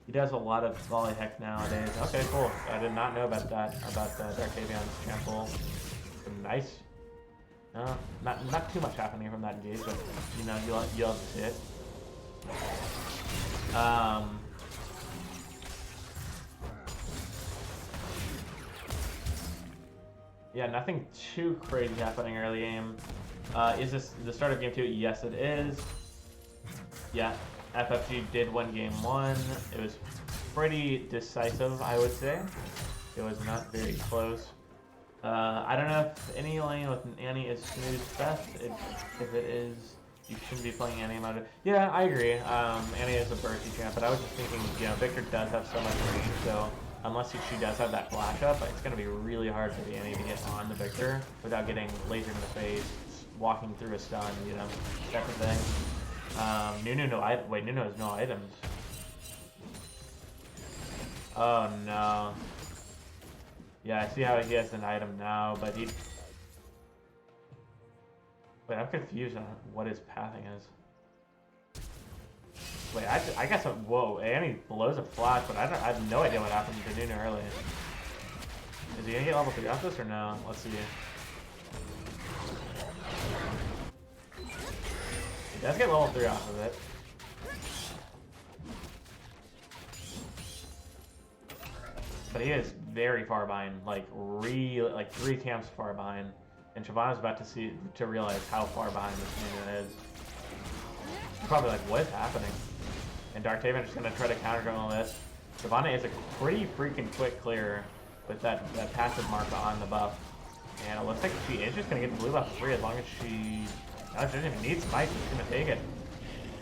He does a lot of volley hex nowadays. Okay, cool. I did not know about that. About Darktavian's trample. Nice. Not too much happening from that engage, but you'll have to see it. Yeah, nothing too crazy happening early game. Is this the start of game 2? Yes, it is. Yeah, FFG did win game 1. It was pretty decisive, I would say. It was not very close. I don't know if any lane with Annie is snooze fest. If it is, you shouldn't be playing Annie mode. Yeah, I agree. Annie is a bursty champ, but I was just thinking, Victor does have so much range, so unless she does have that flash up, it's going to be really hard for the Annie to get on the Victor without getting lasered in the face, walking through a stun, type of thing. Nunu has no items. Oh no. Yeah, I see how he has an item now, but he... Wait, I'm confused on what his pathing is. Wait, I guess... Whoa, Annie blows a flash, but I have no idea what happened to Nunu earlier. Is he gonna get level 3 off this or no? Let's see. He does get level 3 off of it. but he is very far behind, like like 3 camps far behind. And Shyvana's about to realize how far behind this Nunu is. He's probably like, what is happening? And Darktavian is just gonna try to counter all this. Shyvana is a pretty freaking quick clear with that passive mark on the buff. And it looks like she is just gonna get the blue buff for free as long as she doesn't even need Smite, she's gonna take it.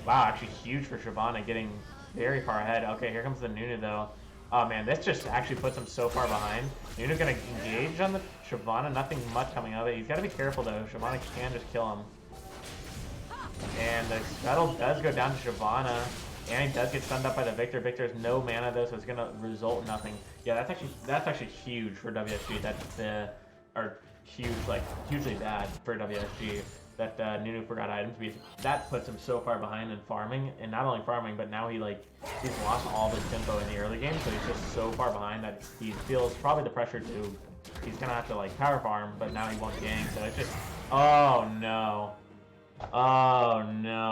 Wow, actually huge for Shyvana, getting very far ahead. Okay, here comes the Nunu though. Oh man, this just actually puts him so far behind. Nunu's gonna engage on the Shyvana, nothing much coming of it. He's gotta be careful though, Shyvana can just kill him. And the scuttle does go down to Shyvana, and he does get stunned up by the Victor. Victor has no mana though, so it's gonna result in nothing. Yeah, that's actually huge for WSG. Or huge, like hugely bad for WSG. That Nunu forgot items, because that puts him so far behind in farming, and not only farming, but now he's lost all the tempo in the early game, so he's just so far behind that he feels probably the pressure to, he's gonna have to like power farm, but now he won't gang, so it's just, oh no,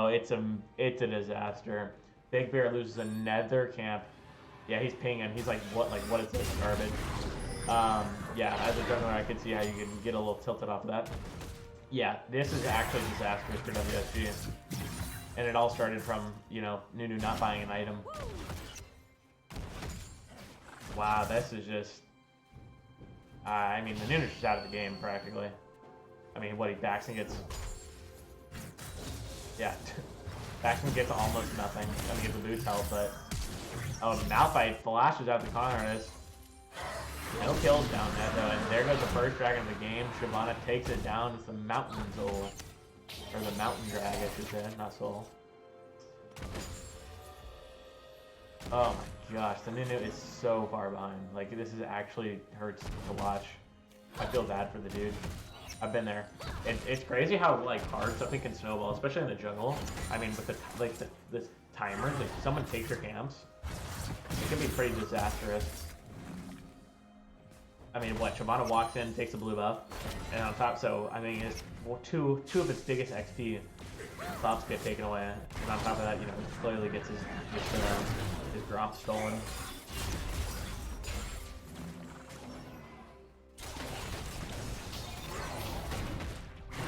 it's a disaster. Big Bear loses another camp. Yeah, he's pinging. He's like, what is this garbage? Yeah, as a jungler, I could see how you can get a little tilted off of that. Yeah, this is actually disastrous for WSG. And it all started from, you know, Nunu not buying an item. Wow, this is just... I mean, the Nunu's just out of the game, practically. I mean, what, he backs and gets... Yeah, backs and gets almost nothing. Gonna get the boost help, but... Oh, Malphite flashes out the corner artist. No kills down that though, and there goes the first dragon of the game. Shyvana takes it down. It's the Mountain Soul. Or the Mountain Drag, I should say, not Soul. Oh my gosh, the Nunu is so far behind. Like, this is actually hurts to watch. I feel bad for the dude. I've been there. It's crazy how like hard something can snowball, especially in the jungle. I mean, with the timers, like someone takes your camps, it can be pretty disastrous. I mean, what, Shyvana walks in, takes a blue buff, and on top, so, I mean, it's two of its biggest XP buffs get taken away, and on top of that, you know, he clearly gets his drop stolen.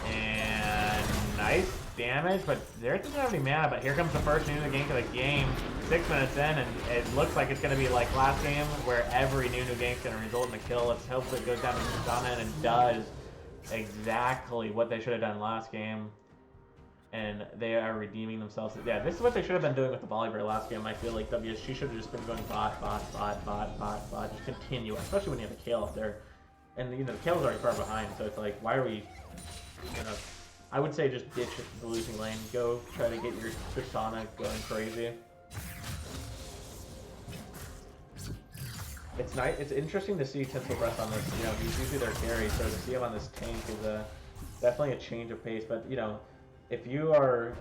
And nice damage, but there doesn't have any mana, but here comes the first Nunu gank of the game. 6 minutes in, and it looks like it's going to be like last game, where every Nunu gank is going to result in a kill. Let's hope it goes down to Shyvana and does exactly what they should have done last game. And they are redeeming themselves. Yeah, this is what they should have been doing with the Volibear last game. I feel like WSG should have just been going bot, just continue, especially when you have a Kayle up there. And, you know, the Kale's already far behind, so it's like, why are we, you know, I would say just ditch the losing lane. Go try to get your Tristana going crazy. It's nice. It's interesting to see Tinsel Breath on this. You know, he's usually their carry, so to see him on this tank is definitely a change of pace. But you know, if you are,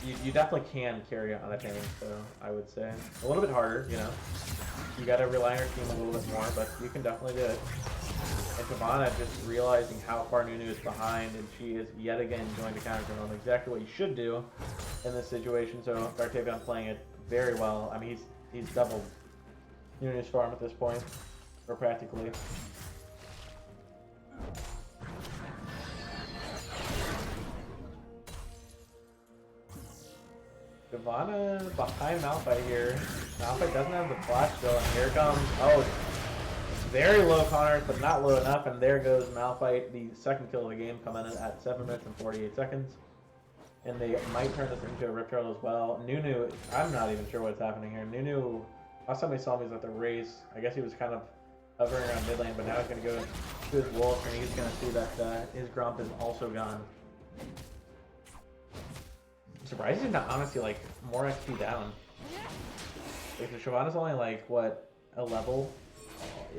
you definitely can carry on a tank. So I would say a little bit harder. You know, you got to rely on your team a little bit more, but you can definitely do it. And Shyvana just realizing how far Nunu is behind, and she is yet again going to counter on exactly what you should do in this situation. So Darktavian playing it very well. I mean, he's doubled Nunu's farm at this point, or practically. Shyvana behind Malphite here. Malphite doesn't have the flash still, and here comes, oh, very low Connors, but not low enough, and there goes Malphite, the second kill of the game, coming in at 7 minutes and 48 seconds. And they might turn this into a Rip Trail as well. Nunu, I'm not even sure what's happening here. Nunu, last time we saw him, he was at the race. I guess he was kind of hovering around mid lane, but now he's going to go to his wolf, and he's going to see that his Gromp is also gone. I'm surprised he's not, honestly, like, more XP down. Like, the Shyvana's only, like, what, a level,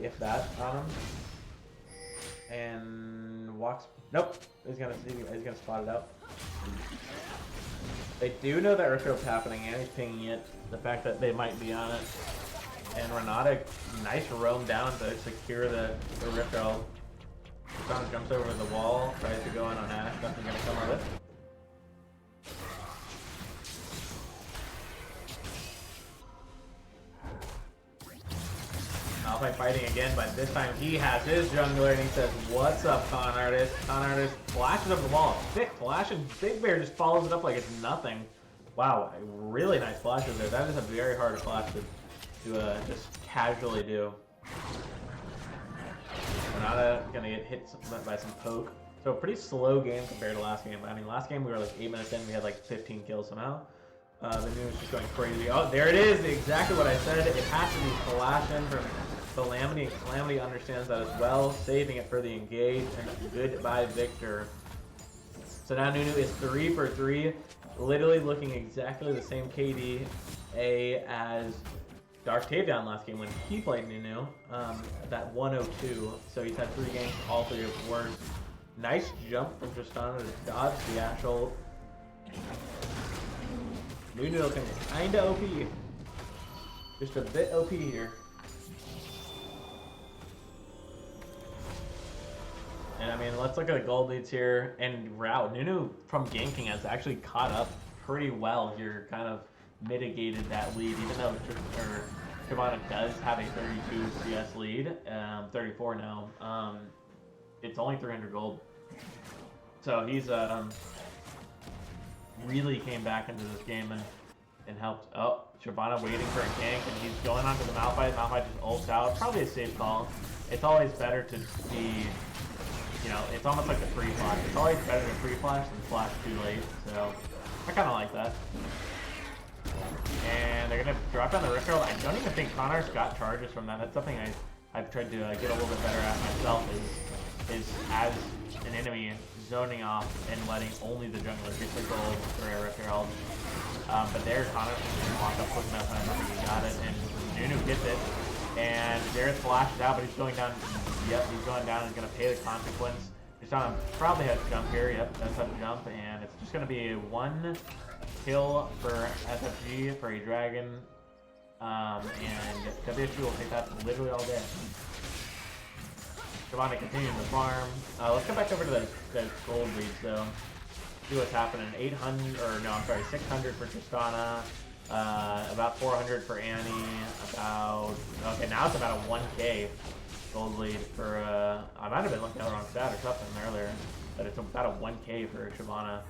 if that, on him. And walks, nope, he's gonna spot it out. They do know that Earthrope's happening, and he's pinging it. The fact that they might be on it. And Renata, nice roam down to secure the Rift Trail. Shyvana jumps over the wall, tries to go in on Ashe, nothing gonna come of it. by fighting again, but this time he has his jungler and he says, "What's up, con artist?" Con artist flashes up the wall, thick flash, and Big Bear just follows it up like it's nothing. Wow, really nice flashes there. That is a very hard flash to just casually do. Renata gonna get hit by some poke. So a pretty slow game compared to last game. I mean, last game we were like 8 minutes in, we had like 15 kills somehow. The news is just going crazy. Oh, there it is! Exactly what I said. It has to be flashing from Calamity, and Calamity understands that as well, saving it for the engage, and goodbye Victor. So now Nunu is 3 for 3, literally looking exactly the same KD as Dark Tavion last game when he played Nunu, that 102. So he's had 3 games, all 3 have worked. Nice jump from Tristana to dodge the Ashe ult. Nunu looking kinda OP. Just a bit OP here. And I mean, let's look at the gold leads here. And wow, Nunu from ganking has actually caught up pretty well here, kind of mitigated that lead, even though Shyvana does have a 32 CS lead, 34 now. It's only 300 gold. So he's really came back into this game and helped. Oh, Shyvana waiting for a gank, and he's going onto the Malphite. Malphite just ults out. Probably a safe call. It's always better to be, you know, it's almost like the free flash. It's always better to free flash than flash too late. So I kind of like that. And they're gonna drop down the Rift Herald. I don't even think Connor's got charges from that. That's something I've tried to get a little bit better at myself. Is as an enemy zoning off and letting only the jungler get the gold for a Rift Herald. But there, Connor's just walked up quick enough, and I think he got it. And Nunu gets it. And Xerath flashes out, but he's going down. Yep, he's going down and gonna pay the consequence. Tristana probably has to jump here. Yep, does have to jump, and it's just gonna be 1 kill for FFG for a dragon. And WSG will take that literally all day. Shyvana continuing to farm. Let's come back over to the gold lead, so see what's happening. 800, or no, I'm sorry, 600 for Tristana. About 400 for Annie. Okay, now it's about a 1k gold lead for, I might have been looking at the wrong stat or something earlier, but it's about a 1k for Shyvana.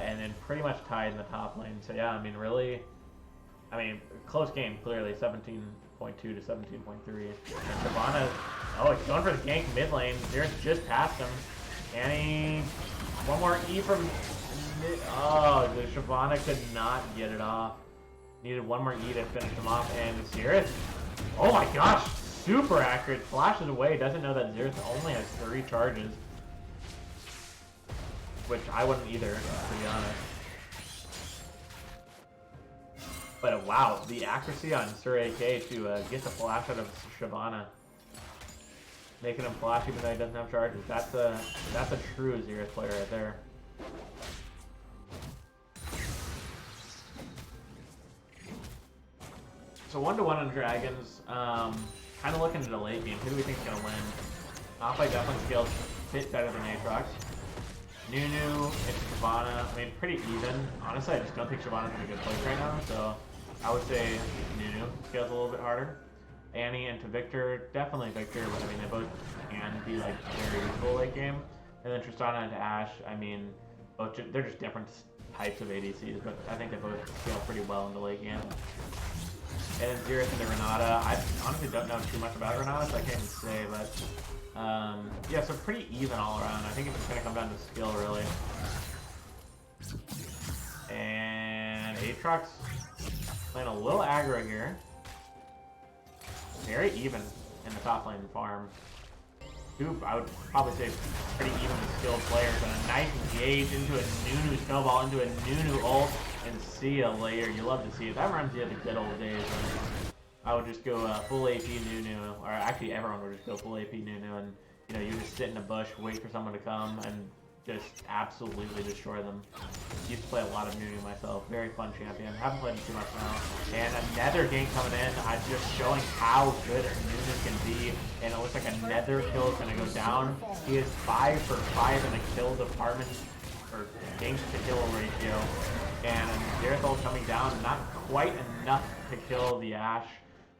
And then pretty much tied in the top lane. So yeah, I mean, really, close game, clearly, 17.2 to 17.3. Shyvana, oh, he's going for the gank mid lane. Xerath just passed him. Annie, one more E from mid. Oh, the Shyvana could not get it off. Needed one more E to finish him off. And Xerath, oh my gosh, super accurate. Flashes away, doesn't know that Xerath only has 3 charges. Which I wouldn't either, to be honest. But wow, the accuracy on Sir AK to get the flash out of Shyvana. Making him flash even though he doesn't have charges. That's a true Xerath player right there. So 1-1 on Dragons. Kind of looking at the late game. Who do we think is going to win? Malphite definitely scales a bit better than Aatrox. Nunu and Shyvana, I mean, pretty even. Honestly, I just don't think Shyvana's in a good place right now, so I would say Nunu scales a little bit harder. Annie and to Victor, definitely Victor, but I mean, they both can be like very equal late game. And then Tristana and Ashe, I mean, both they're just different types of ADCs, but I think they both scale pretty well in the late game. And then Xerath and the Renata, I honestly don't know too much about Renata, so I can't even say, but yeah, so pretty even all around. I think it's just gonna come down to skill, really. And Aatrox playing a little aggro here. Very even in the top lane farm. Two, I would probably say pretty evenly skilled players. And a nice engage into a Nunu snowball, into a Nunu ult, and see a layer. You love to see it. That reminds me of the good old days when I would just go full AP Nunu, or actually everyone would just go full AP Nunu, and you know, you just sit in a bush, wait for someone to come, and just absolutely destroy them. Used to play a lot of Nunu myself. Very fun champion. Haven't played him too much now. And another game coming in. I'm just showing how good Nunu can be. And it looks like another kill is going to go down. He is 5 for 5 in a kill department, or games to kill ratio. And Xerath ult coming down. Not quite enough to kill the Ashe.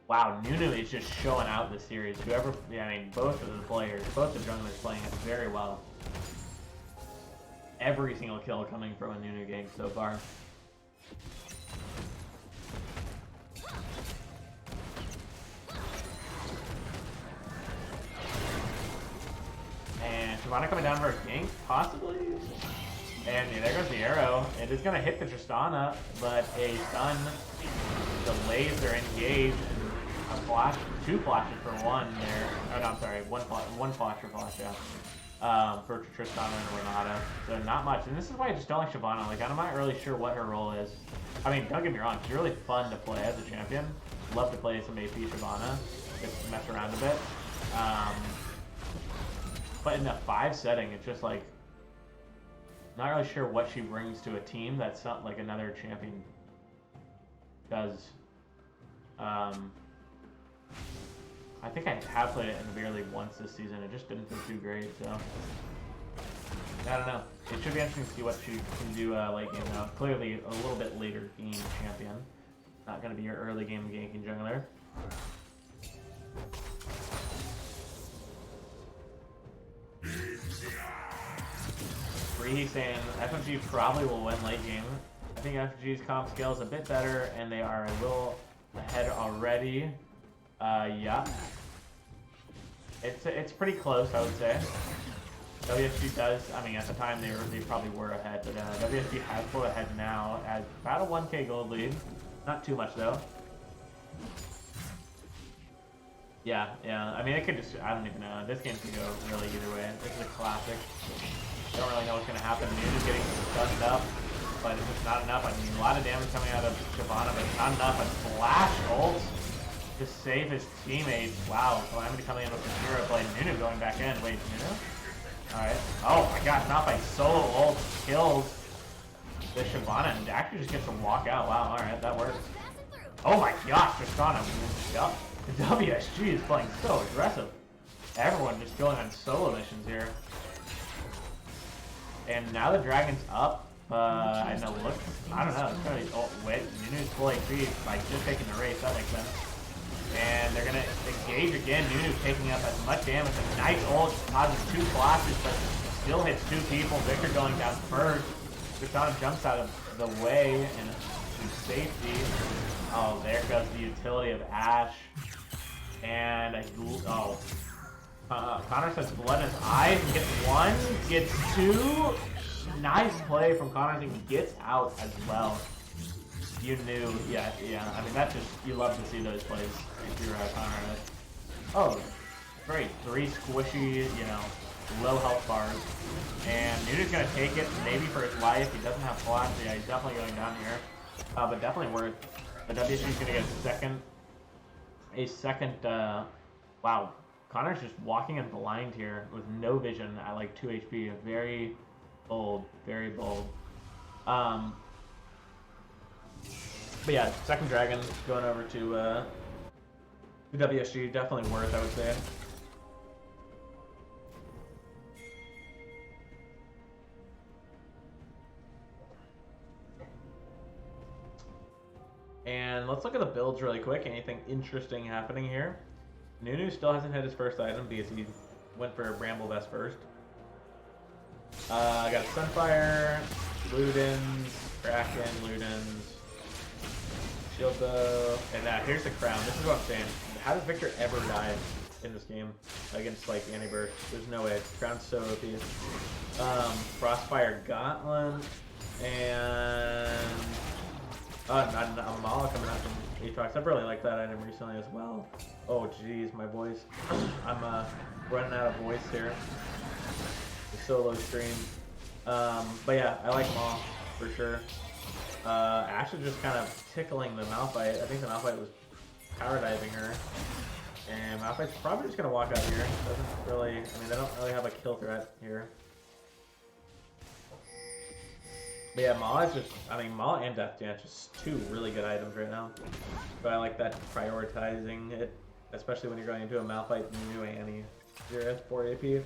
Wow, Nunu is just showing out this series. Whoever, yeah, I mean, both of the players, both the junglers playing it very well. Every single kill coming from a Nunu gang so far. And Shyvana coming down for a gank, possibly? And yeah, there goes the arrow. It is going to hit the Tristana, but a stun delays their engage. A flash, 2 flashes for 1 there. Oh, no, I'm sorry, one flash for flash, yeah. For Tristana and Renata. So not much. And this is why I just don't like Shyvana. Like, I'm not really sure what her role is. I mean, don't get me wrong, she's really fun to play as a champion. Love to play some AP Shyvana. Just mess around a bit. But in the 5 setting, it's just like, not really sure what she brings to a team that's not like another champion does. I think I have played it in the beer league once this season. It just didn't feel too great, so I don't know. It should be interesting to see what she can do late game now. Clearly a little bit later game champion. Not going to be your early game ganking jungler. He's saying FFG probably will win late game. I think FFG's comp scale is a bit better, and they are a little ahead already. Yeah. It's pretty close, I would say. WSG does, I mean, at the time they probably were ahead, but WSG has pulled ahead now at about a 1k gold lead. Not too much though. Yeah. I mean, it could just, I don't even know. This game could go really either way. This is a classic. Don't really know what's going to happen. Nunu's getting stunned up, but it's just not enough. I mean, a lot of damage coming out of Shyvana, but it's not enough. A flash ult to save his teammates. Wow, Calamity coming in with the hero play. Nunu going back in. Wait, Nunu? Alright. Oh my gosh, Malphite solo ult kills the Shyvana and actually just gets to walk out. Wow, alright, that works. Oh my gosh, Tristana. Yep. The WSG is playing so aggressive. Everyone just going on solo missions here. And now the dragon's up, and it looks, I don't know, it's gonna be, oh wait, Nunu's full AP by just taking the race, that makes sense. And they're gonna engage again, Nunu taking up as much damage, a nice ult, causes 2 flashes, but still hits 2 people, Victor going down first. Tristana jumps out of the way and to safety. Oh, there goes the utility of Ashe. And, Connor says blood in his eyes and gets 1, gets 2. Nice play from Connor and he gets out as well. You knew, yeah. I mean, that's just, you love to see those plays if you're Connor. Oh, great. 3 squishy, low health bars. And Nunu's going to take it, maybe for his life. He doesn't have flash, so yeah, he's definitely going down here. But definitely worth. The WSG is going to get a second, wow. Connor's just walking in blind here with no vision at like 2 HP. Very bold, very bold. But yeah, second dragon going over to WSG. Definitely worth, I would say. And let's look at the builds really quick. Anything interesting happening here? Nunu still hasn't hit his first item because he went for a Bramble Vest first. I got Sunfire, Ludens, Kraken, Ludens, Shield Bow, and here's the crown. This is what I'm saying. How does Victor ever die in this game against like Anti-Burst? There's no way. Crown's so OP. Frostfire Gauntlet, and Amala coming out from Aatrox. I've really liked that item recently as well. Oh jeez, my voice. I'm running out of voice here. The solo stream. But yeah, I like them all for sure. Ashe is just kind of tickling the Malphite. I think the Malphite was power diving her. And Malphite's probably just gonna walk out here. Doesn't really, I mean, they don't really have a kill threat here. But yeah, Maw is just, I mean, Maw and Death Dance, just 2 really good items right now. But I like that prioritizing it, especially when you're going into a Malphite and new Annie. You're at 4 AP.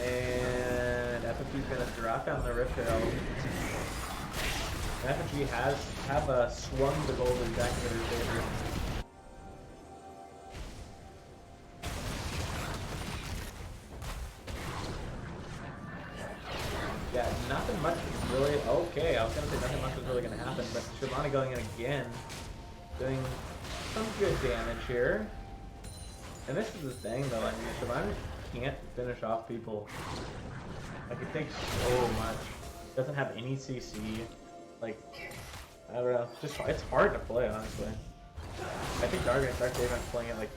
And FFG he's gonna drop down the Rift Herald. FFG have swung the gold back into their favor. Yeah, nothing much is really okay. I was gonna say nothing much is really gonna happen, but Shyvana going in again, doing some good damage here. And this is the thing though, I mean, Shyvana can't finish off people. Like, it takes so much. Doesn't have any CC. Like, I don't know. Just it's hard to play, honestly. I think Dark David's playing it like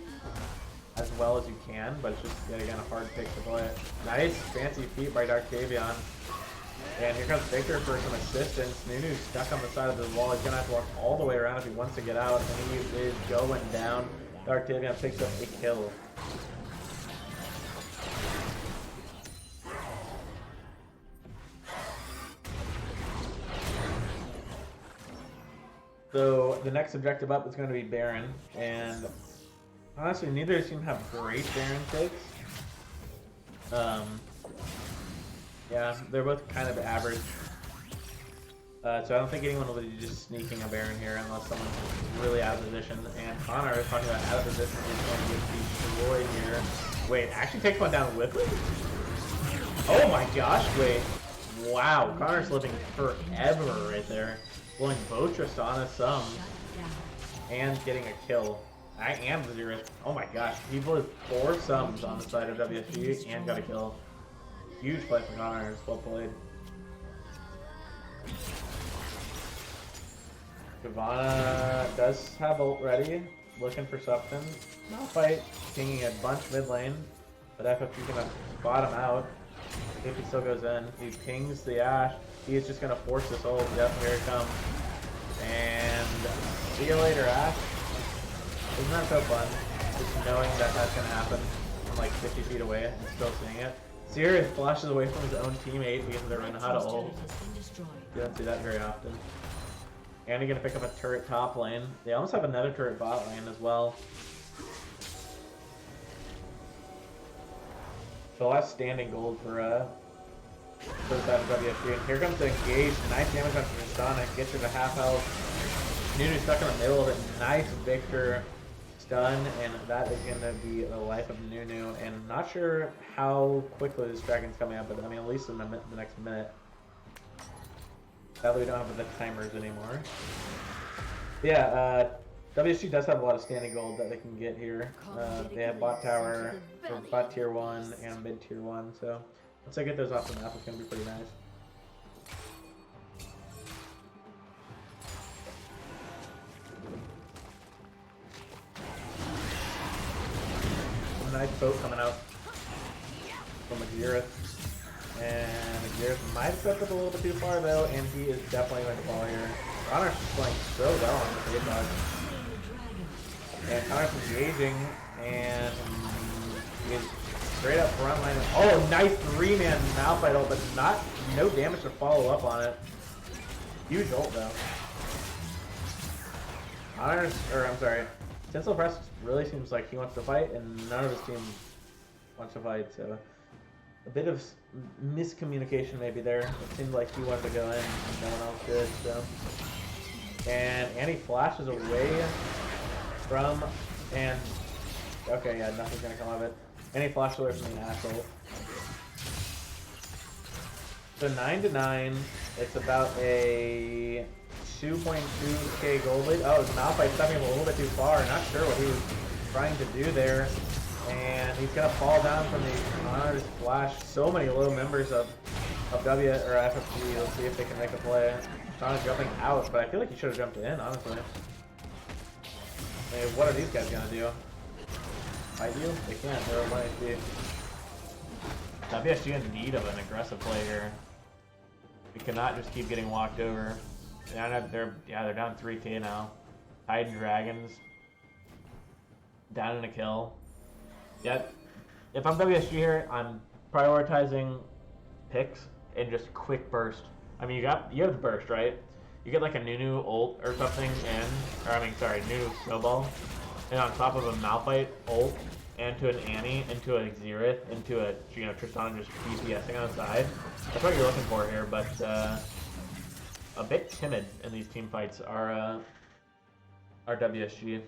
as well as you can, but it's just yet again a hard pick to play. Nice fancy feat by Dark Davion. And here comes Victor for some assistance. Nunu's stuck on the side of the wall. He's gonna have to walk all the way around if he wants to get out. And he is going down. Dark Davion picks up a kill. So the next objective up is going to be Baron, and honestly, neither seem to have great Baron picks. Yeah, they're both kind of average. So I don't think anyone will be just sneaking a Baron here unless someone's really out of position. And Connor is talking about out of position is going to get destroyed here. Wait, actually takes one down with it? Oh my gosh, wait. Wow, Connor's living forever right there. Blowing both Tristana some and getting a kill. I am the zero. Oh my gosh, he blew 4 sums on the side of WSG and got a kill. Huge play from Connor. Well played. Shyvana does have ult ready, looking for something. Malphite pinging a bunch mid lane, but FFG gonna spot him out. If he still goes in, he pings the Ashe. He is just gonna force this ult. Yep, here it comes. And see you later, Ashe. Isn't that so fun? Just knowing that that's gonna happen from like 50 feet away and still seeing it. Sirius flashes away from his own teammate because they don't know how to ult. You don't see that very often. And you're gonna pick up a turret top lane. They almost have another turret bot lane as well. So last standing gold for the side of WSG. And here comes the engage. Nice damage on Tristana. Gets her to half health. Nunu's stuck in the middle of it. Nice Victor stun, and that is gonna be the life of Nunu. And not sure how quickly this dragon's coming up, but I mean at least in the next minute. Sadly, we don't have the timers anymore. Yeah, WSG does have a lot of standing gold that they can get here. They have bot tower, or bot tier 1, and mid tier 1, so once I get those off the map, it's going to be pretty nice. A nice boat coming out from Agirith. And Agirith might have stepped up a little bit too far though, and he is definitely going to fall here. Connor's playing so well on the hit dodge. And Connor's engaging, and he is straight up front line. Oh, nice 3-man Malphite ult, but no damage to follow up on it. Huge ult though. Tinsel Press really seems like he wants to fight, and none of his team wants to fight, so a bit of miscommunication maybe there. It seemed like he wanted to go in and no one else did, so. And he flashes away from, and okay, yeah, nothing's gonna come of it. And he flashed away from the Ashe ult. So 9-9, it's about a 2.2k gold lead. Oh, Malphite stepping him a little bit too far. Not sure what he was trying to do there. And he's gonna fall down from the Honor's flash. So many low members of FFG. Let's see if they can make a play. Shana jumping out, but I feel like he should have jumped in, honestly. I mean, what are these guys gonna do? Fight you? They can't. They're 1 HP. WSG in need of an aggressive play here. We cannot just keep getting walked over. They're down 3k now. Hidden Dragons down in a kill. Yeah, if I'm WSG here, I'm prioritizing picks and just quick burst. I mean, you have the burst, right? You get like a Nunu ult or something Nunu snowball, and on top of a Malphite ult into an Annie, into a Xerath, into a, you know, Tristana just DPSing on the side. That's what you're looking for here, but a bit timid in these team fights are WSG.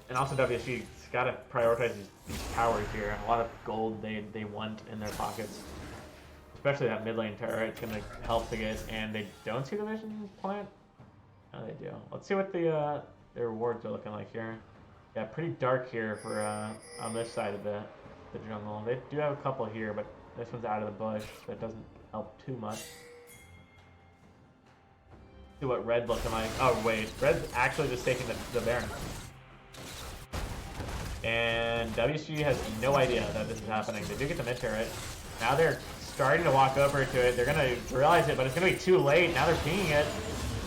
And also WSG's got to prioritize these towers here. A lot of gold they want in their pockets. Especially that mid lane turret, it's going to help to get, and they don't see the vision plant? No, they do. Let's see what their rewards are looking like here. Yeah, pretty dark here for on this side of the jungle. They do have a couple here, but this one's out of the bush, so it doesn't help too much. See what red looking like. Oh wait, red's actually just taking the Baron. And WSG has no idea that this is happening. They do get the mid turret. Now they're starting to walk over to it. They're gonna realize it, but it's gonna be too late. Now they're pinging it.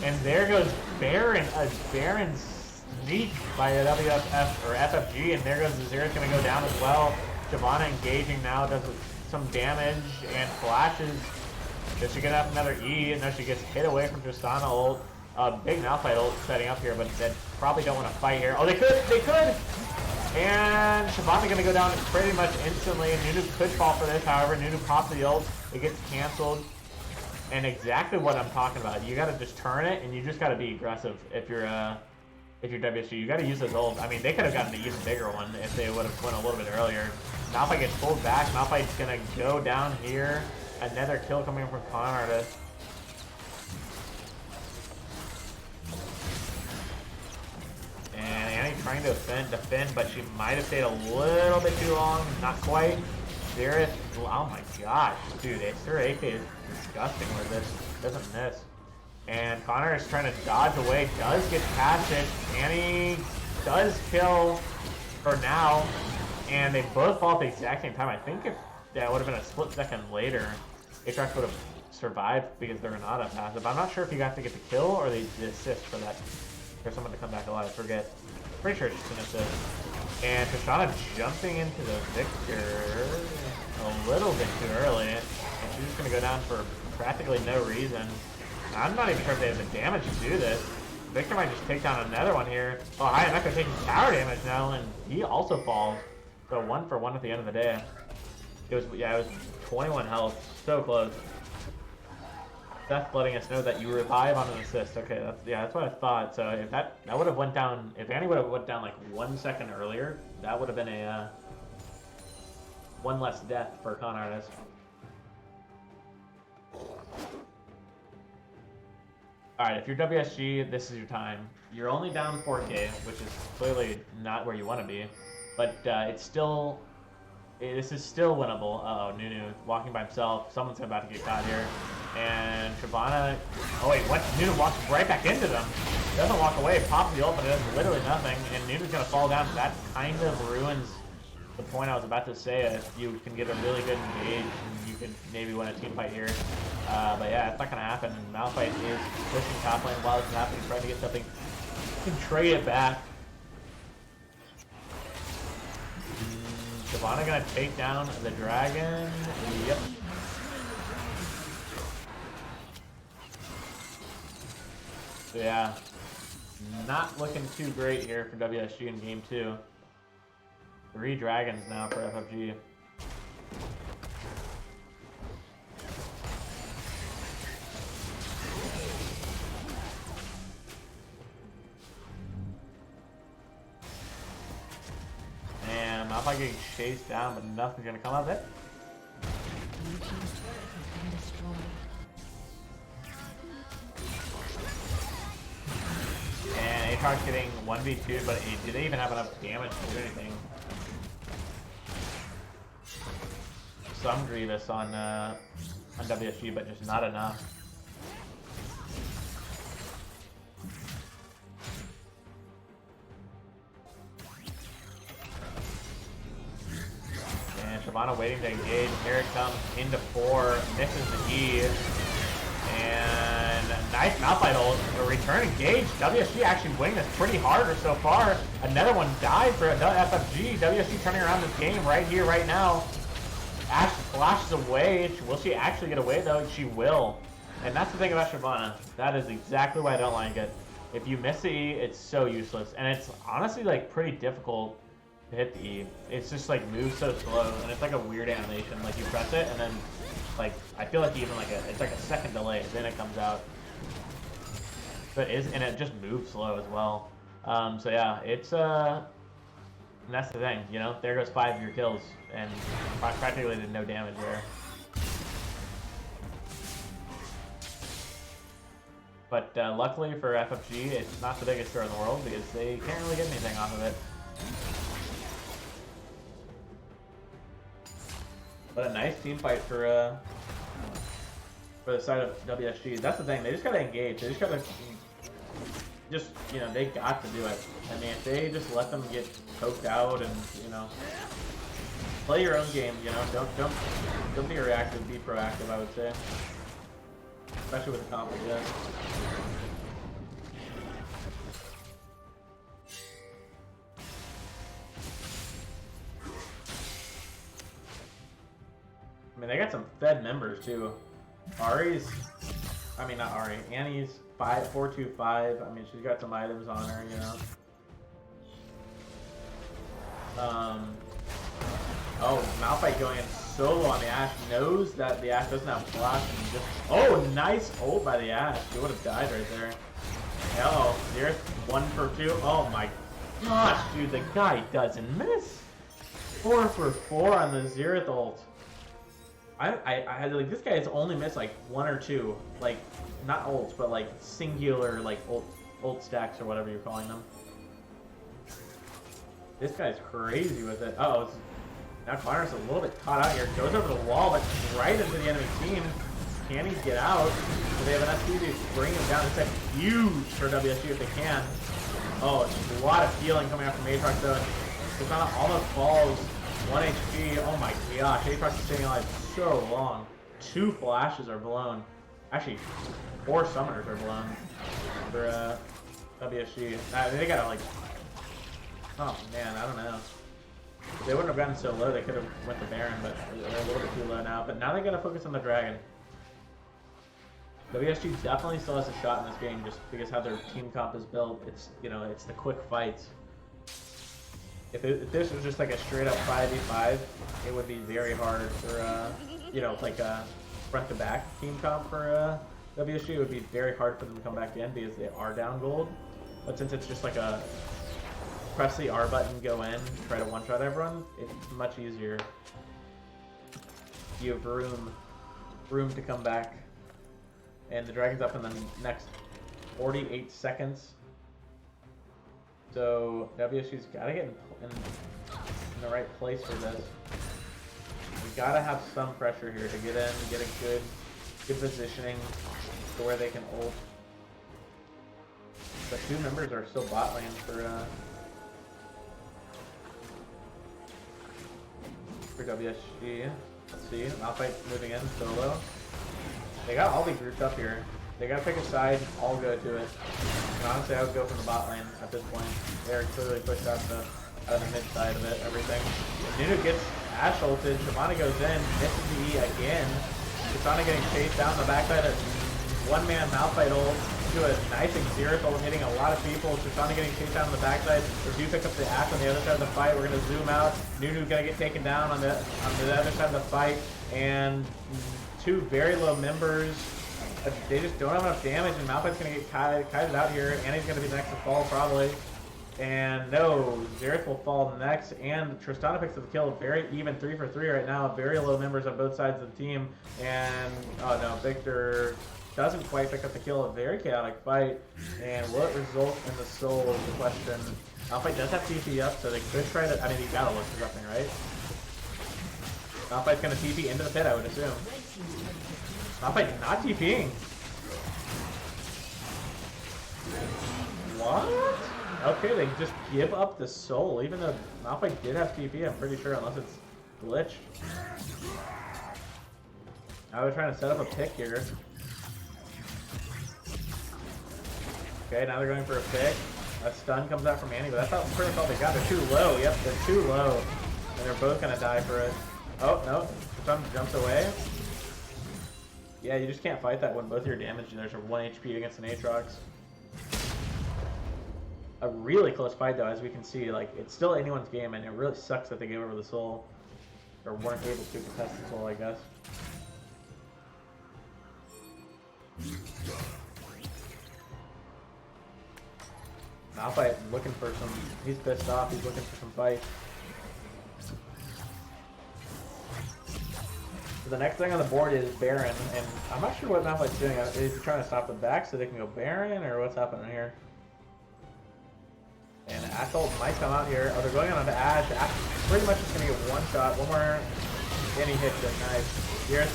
And there goes Baron, a Baron sneak by a WFF or FFG, and there goes the Xerath gonna go down as well. Shyvana engaging now, does some damage and flashes. Does she get up another E? And now she gets hit away from Tristana ult. Big Malphite ult setting up here, but they probably don't want to fight here. Oh, they could! And Shyvana gonna go down pretty much instantly. Nunu could fall for this, however, Nunu pops the ult. It gets canceled. And exactly what I'm talking about. You gotta just turn it, and you just gotta be aggressive if you're WSG. You gotta use those ults. I mean, they could have gotten an even bigger one if they would have went a little bit earlier. Malphite gets pulled back. Malphite's gonna go down here. Another kill coming from Con Artist. And Annie trying to defend, but she might have stayed a little bit too long. Not quite. Xerath, oh my gosh, dude, her AK is disgusting with this. Doesn't miss. And Connor is trying to dodge away, does get past it. Annie does kill for now, and they both fall at the exact same time. I think if that would have been a split second later, Aatrox would have survived because they're not a passive. I'm not sure if you got to get the kill or the assist for that. For someone to come back alive, forget. Pretty sure it's just an assist. And Tristana jumping into the Victor a little bit too early. And she's just going to go down for practically no reason. I'm not even sure if they have the damage to do this. Victor might just take down another one here. Oh, hi, I'm actually taking tower damage now, and he also falls. So 1 for 1 at the end of the day. It was 21 health. So close. Seth letting us know that you revive on an assist. Okay, that's what I thought. So if that would have went down, if Annie would have went down like 1 second earlier, that would have been a one less death for Con Artist. All right, if you're WSG, this is your time. You're only down 4K, which is clearly not where you want to be, but it's still. This is still winnable. Uh-oh, Nunu walking by himself. Someone's about to get caught here. And Shyvana, oh wait, what? Nunu walks right back into them. Doesn't walk away, pops the ult, but it does literally nothing. And Nunu's gonna fall down. That kind of ruins the point I was about to say. If you can get a really good engage, and you could maybe win a team fight here. But yeah, it's not gonna happen. And Malphite is pushing top lane while it's happening, trying to get something. He can trade it back. Shyvana gonna take down the dragon. Yep. So yeah, not looking too great here for WSG in game 2. 3 dragons now for FFG. And Malphite getting chased down, but nothing's gonna come of it. And Aatrox getting 1v2, but did they even have enough damage to do anything? Some Grievous on WSG, but just not enough. And Shyvana waiting to engage. Here it comes into 4, misses the E. And nice Malphite ult, a return engage. WSG actually winning this pretty hard so far. Another one died for FFG. WSG turning around this game right here, right now. Ashe flashes away. Will she actually get away though? She will. And that's the thing about Shyvana. That is exactly why I don't like it. If you miss the E, it's so useless, and it's honestly like pretty difficult to hit the E. It's just like moves so slow, and it's like a weird animation. Like you press it, and then like I feel like even like it's like a second delay, then it comes out. But and it just moves slow as well. So yeah, it's and that's the thing, you know. There goes 5 of your kills, and practically did no damage there. But luckily for FFG, it's not the biggest store in the world because they can't really get anything off of it. But a nice team fight for the side of WSG. That's the thing. They just gotta engage. They just gotta you know, they got to do it. I mean, if they just let them get poked out and, you know, play your own game. You know, don't be reactive. Be proactive. I would say. Especially with the comp like this. I mean, they got some Fed members too. Ari's, I mean not Ari, Annie's 425. I mean, she's got some items on her, you know. Oh, Malphite going in solo on the Ashe, knows that the Ashe doesn't have flash, and just, oh, nice ult by the Ashe. He would have died right there. Hello, here's 1 for 2. Oh my gosh, dude, the guy doesn't miss. 4 for 4 on the Xerath ult. I had like, this guy has only missed like 1 or 2, like not ults, but like singular like ult stacks or whatever you're calling them. This guy's crazy with it. Uh oh, now Connor's a little bit caught out here. Goes over the wall, but right into the enemy team. Can he get out? So they have an SPG to bring him down. It's like huge for WSG if they can. Oh, it's a lot of healing coming out from Aatrox though. Katana almost falls. 1 HP. Oh my gosh, Aatrox is staying alive so long. 2 flashes are blown. Actually, 4 summoners are blown for WSG. They gotta like. Oh man, I don't know. If they wouldn't have gotten so low, they could have went to Baron, but they're a little bit too low now. But now they gotta focus on the Dragon. WSG definitely still has a shot in this game just because how their team comp is built. It's, you know, it's the quick fights. If this was just like a straight up 5v5, it would be very hard for, you know, like a front to back team comp for WSG. It would be very hard for them to come back in because they are down gold. But since it's just like a press the R button, go in, try to one-shot everyone, it's much easier. You have room to come back. And the Dragon's up in the next 48 seconds. So WSG's gotta get in the right place for this. We gotta have some pressure here to get in, get a good positioning to where they can ult. The 2 members are still bot lane for WSG. Let's see, Malphite moving in solo. They got all be grouped up here. They gotta pick a side, all go to it. And honestly, I would go from the bot lane at this point. They're clearly pushed out of the mid side of it, everything. Nunu gets Ashe ulted, Shyvana goes in, misses the E again. Katana getting chased down the backside of one-man Malphite ult to a nice Xerath ult, hitting a lot of people. Shyvana getting chased down on the backside. They do pick up the Ashe on the other side of the fight. We're gonna zoom out. Nunu's gonna get taken down on the other side of the fight. And 2 very low members. They just don't have enough damage, and Malphite's gonna get kited out here. Annie's gonna be the next to fall, probably. And no, Xerath will fall next, and Tristana picks up the kill. Very even 3 for 3 right now. Very low members on both sides of the team. And, oh no, Victor doesn't quite pick up the kill. A very chaotic fight. And will it result in the soul is the question. Malphite does have TP up, so they could try to, I mean, you gotta look for something, right? Malphite's gonna TP into the pit, I would assume. Malphite not TPing. What? Okay, they just give up the soul, even though Malphite did have TP, I'm pretty sure, unless it's glitched. I was trying to set up a pick here. Okay, now they're going for a pick. A stun comes out from Annie, but that's pretty much all they got. They're too low. Yep, they're too low. And they're both gonna die for it. Oh, no. The stun jumps away. Yeah, you just can't fight that when both your damage dealers are 1 HP against an Aatrox. a really close fight though, as we can see. Like, it's still anyone's game, and it really sucks that they gave over the soul, or weren't able to contest the soul, I guess. Malphite looking for some. He's pissed off. He's looking for some fight. So the next thing on the board is Baron, and I'm not sure what Malphite's doing. Is he trying to stop the back so they can go Baron, or what's happening here? And Assault might come out here. Oh, they're going on to Ash. Ash pretty much just going to get one shot. One more. And he hits it. Nice. Here's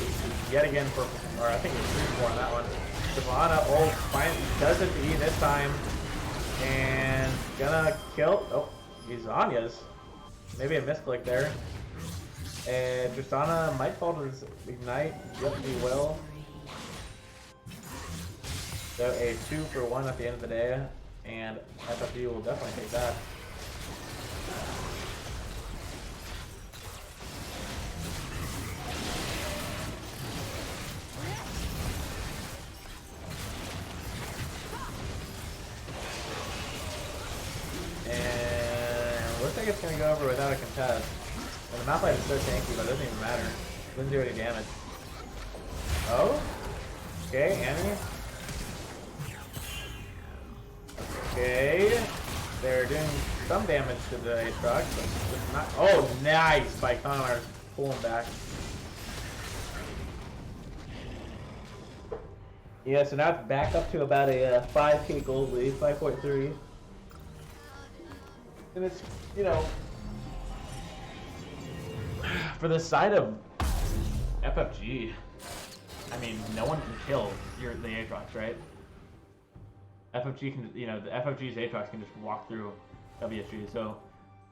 yet again for, or I think it was 3-4 on that one. Savannah, finally does it to E this time. And gonna kill. Oh, he's Anya's. Maybe a misclick there. And Tristana might fall to his Ignite. Yep, he will. So a 2-for-1 at the end of the day. And FFG will definitely take that. And looks like it's going to go over without a contest. And the Malphite is so tanky, but it doesn't even matter. It doesn't do any damage. Oh? Okay, Annie. Okay, they're doing some damage to the Aatrox, but just not. Oh, nice by Connor, pulling back. Yeah, so now it's back up to about a 5k gold lead, 5.3. And it's, you know, for the side of FFG, I mean, no one can kill the Aatrox, right? FFG can, you know, the FFG's Aatrox can just walk through WSG, so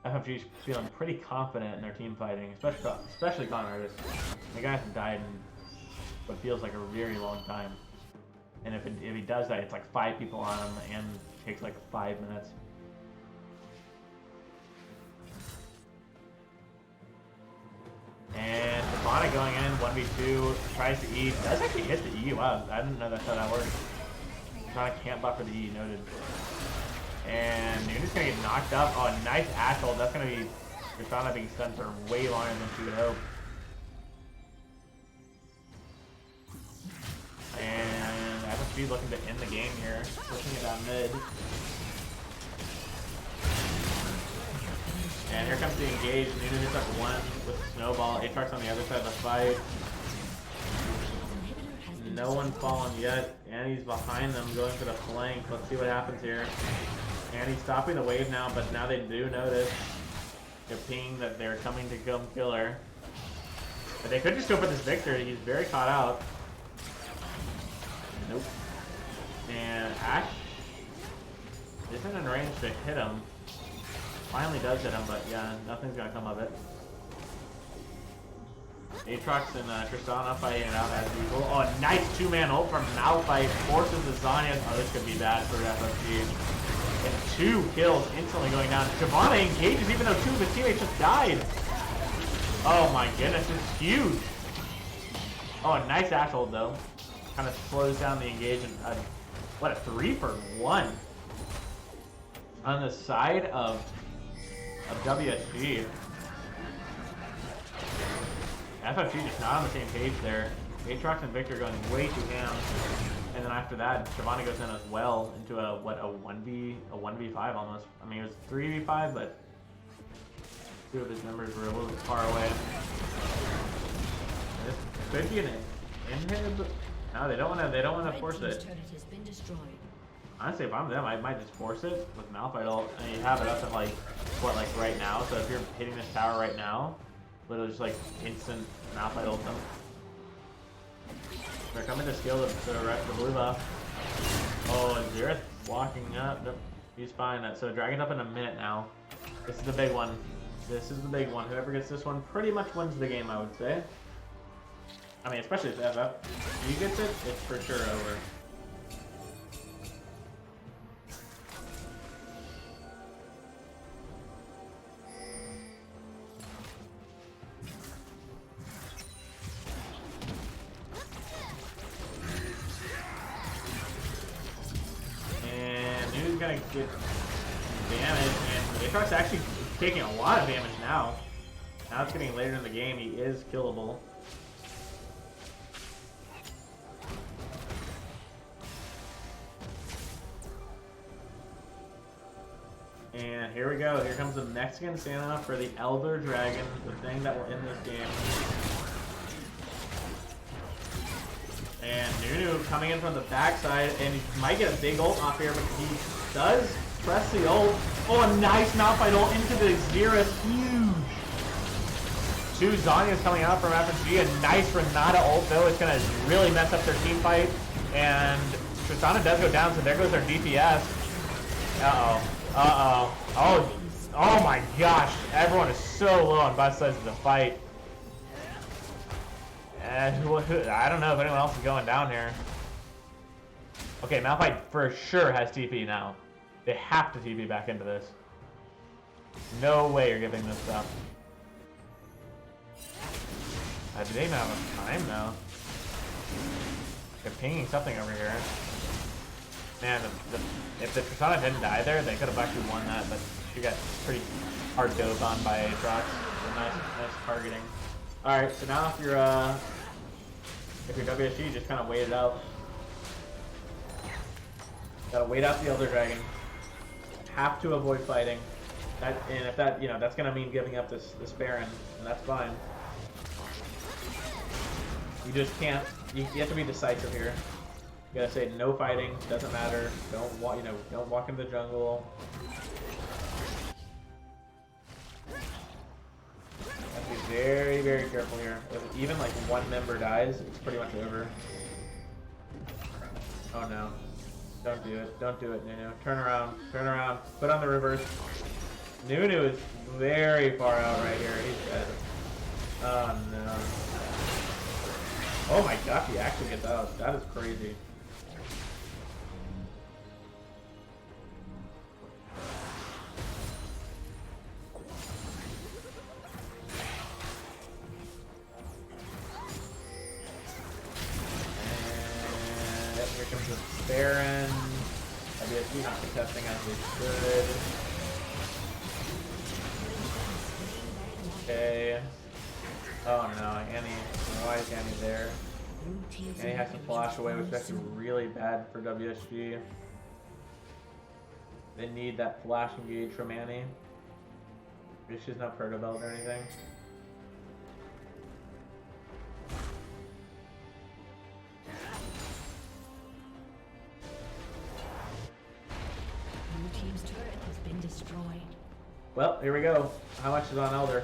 FFG's feeling pretty confident in their team fighting, especially Connor. The guy hasn't died in what feels like a very long time, and if he does that, it's like 5 people on him and takes like 5 minutes. And Savannah going in 1v2, tries to E, does actually hit the E. Wow, I didn't know that's how that worked. Trying to camp buffer the E, noted. And Nuna's gonna get knocked up. Oh, nice Ash ult. That's gonna be Tristana being stunned for way longer than she would hope. And FFG looking to end the game here. Pushing it down mid. And here comes the engage. Nuna hits up one with the snowball. Aatrox on the other side of the fight. No one fallen yet. Annie's behind them, going for the flank. Let's see what happens here. Annie's stopping the wave now, but now they do notice. They're pinging that they're coming to come kill her. But they could just go for this Victor. He's very caught out. Nope. And Ash isn't in range to hit him. Finally does hit him, but yeah, nothing's gonna come of it. Aatrox and Tristana fighting it out as usual. Oh, a nice 2-man ult from Malphite. Forces the Zanya. Oh, this could be bad for FFG. And 2 kills instantly going down. Shyvana engages even though 2 of his teammates just died. Oh my goodness, this is huge. Oh, a nice Ash ult though. Kind of slows down the engagement. What, a 3-for-1 on the side of WSG. FFG just not on the same page there. Aatrox and Victor going way too ham. And then after that, Shyvana goes in as well into a 1v5 almost. I mean, it was 3v5, but 2 of his members were a little far away. This could be an inhib. No, they don't want to force it. Honestly, if I'm them, I might just force it with Malphite ult, and you have it up at like right now. So if you're hitting this tower right now, literally just like instant Malphite ult them. They're coming to steal the blue buff. Oh, Xerath walking up. Nope, he's fine. So Dragon's up in a minute now. This is the big one. This is the big one. Whoever gets this one pretty much wins the game, I would say. I mean, especially if FFG gets it, it's for sure over. And Nuna's gonna get damage, and Aatrox actually taking a lot of damage now. Now it's getting later in the game. He is killable. And here we go. Here comes the Mexican Santa for the Elder Dragon, the thing that will end this game. And Nunu coming in from the backside, and he might get a big ult off here, but he does press the ult. Oh, a nice Malphite ult into the Xerath. Huge. Two Zhonya's coming out from FFG. A nice Renata ult, though. It's going to really mess up their team fight. And Tristana does go down, so there goes their DPS. Uh-oh. Uh-oh. Oh my gosh. Everyone is so low on both sides of the fight. I don't know if anyone else is going down here. Okay, Malphite for sure has TP now. They have to TP back into this. No way you're giving this up. Do they even have enough time, though? They're pinging something over here. Man, if the Tristana didn't die there, they could have actually won that, but she got pretty hard dove on by Aatrox. So nice targeting. Alright, so now if you're WSG, just kind of wait it out. Gotta wait out the Elder Dragon. Have to avoid fighting. And if that, that's gonna mean giving up this Baron, and that's fine. You just can't. You have to be decisive here. You gotta say no fighting. Doesn't matter. Don't walk. Don't walk into the jungle. Have to be very, very careful here. If even like one member dies, it's pretty much over. Oh no! Don't do it. Don't do it, Nunu. Turn around. Turn around. Put on the reverse. Nunu is very far out right here. He's dead. Oh no. Oh my gosh, he actually gets out. That is crazy. And here comes the Baron. WSG not contesting as they should. Okay. Oh no, Annie. Why is Annie there? Annie has to flash away, which is actually really bad for WSG. They need that flash engage from Annie. She's not Proto Belt or anything. Blue team's turret has been destroyed. Well, here we go. How much is on Elder?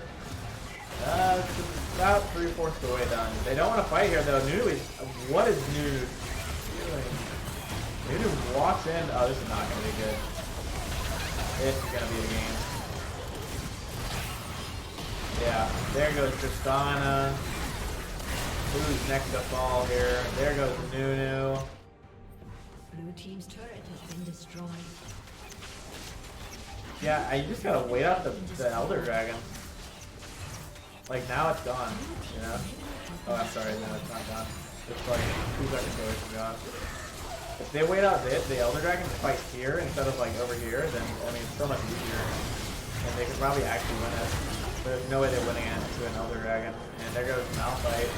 It's about 3/4 the way done. They don't want to fight here though. Nunu is. What is Nunu doing? Nunu walks in. Oh, this is not going to be good. This is going to be the game. Yeah, there goes Tristana. Who's next to fall here? There goes Nunu. Blue team's turret has been destroyed. Yeah, you just gotta wait out the Elder Dragon. Like, now it's gone, Oh, I'm sorry, no, it's not gone. It's like 2 seconds away from gone. If they wait out the Elder Dragon to fight here instead of, like, over here, then, I mean, it's so much easier. And they could probably actually win it. But there's no way they're winning it to an Elder Dragon. And there goes Malphite.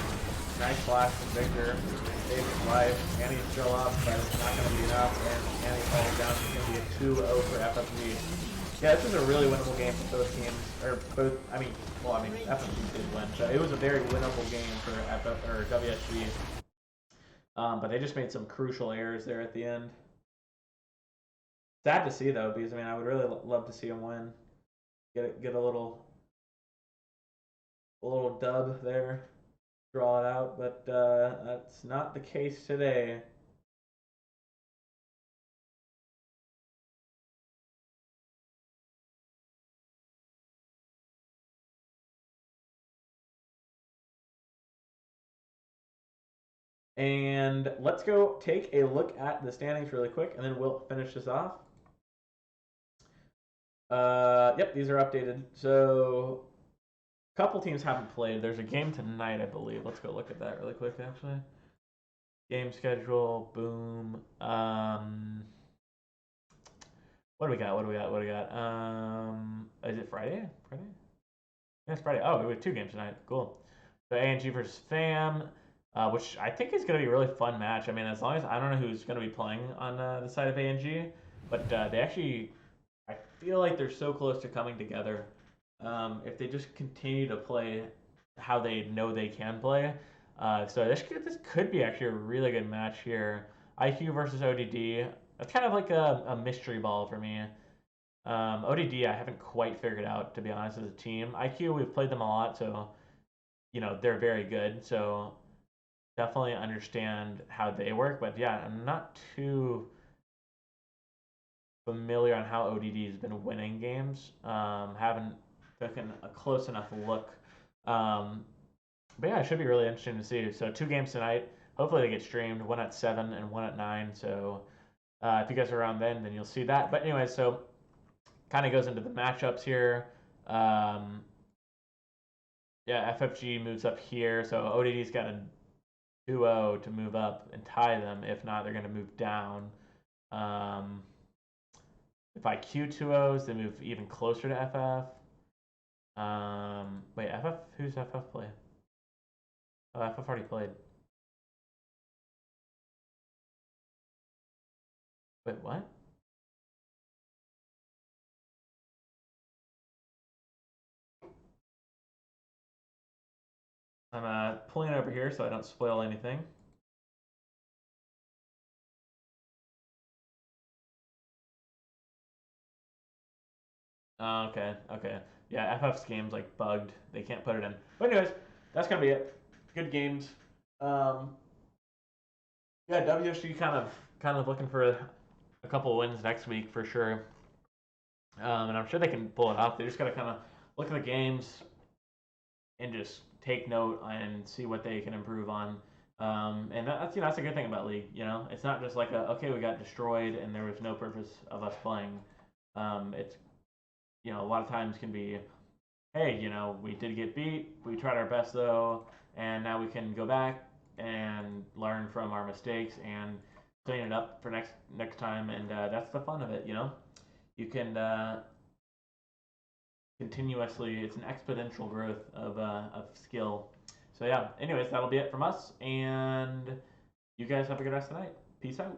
Nice flash from Victor. Saves his life. Annie's still up, but it's not going to be enough. And Annie falls down. It's going to be a 2-0 for FFG. Yeah, this was a really winnable game for both teams, or both. FFG did win, so it was a very winnable game for WSG. But they just made some crucial errors there at the end. Sad to see though, because I would really love to see them win, get a little dub there, draw it out, but that's not the case today. And let's go take a look at the standings really quick, and then we'll finish this off. Yep, these are updated. So, a couple teams haven't played. There's a game tonight, I believe. Let's go look at that really quick, actually. Game schedule, boom. What do we got? What do we got? What do we got? Is it Friday? Friday? Yeah, it's Friday. Oh, we have two games tonight. Cool. So ANG versus FAM, which I think is going to be a really fun match. I mean, as long as I don't know who's going to be playing on the side of ANG, but they actually, I feel like they're so close to coming together. If they just continue to play how they know they can play, so this could be actually a really good match here. IQ versus ODD. That's kind of like a mystery ball for me. ODD, I haven't quite figured out, to be honest, as a team. IQ, we've played them a lot, so they're very good. So definitely understand how they work. But yeah, I'm not too familiar on how ODD has been winning games. Haven't taken a close enough look. Um, but yeah, it should be really interesting to see. So two games tonight. Hopefully they get streamed. One at 7 and one at 9. So if you guys are around then you'll see that. But anyway, so kind of goes into the matchups here. Um, yeah, FFG moves up here. So ODD's got a 2-0 to move up and tie them. If not, they're going to move down. Um, if I Q 2-0s, they move even closer to FF. Wait, FF? Who's FF play? Oh, FF already played. Wait, what? I'm pulling it over here so I don't spoil anything. Okay, okay. Yeah, FF's game's like bugged. They can't put it in. But anyways, that's gonna be it. Good games. Um, yeah, WSG kind of looking for a couple wins next week for sure. And I'm sure they can pull it off. They just gotta kind of look at the games and just take note and see what they can improve on. And that's a good thing about League. It's not just like okay, we got destroyed and there was no purpose of us playing. It's a lot of times can be, hey, we did get beat. We tried our best though, and now we can go back and learn from our mistakes and clean it up for next time. And that's the fun of it. You can continuously. It's an exponential growth of skill. So yeah. Anyways, that'll be it from us, and you guys have a good rest of the night. Peace out.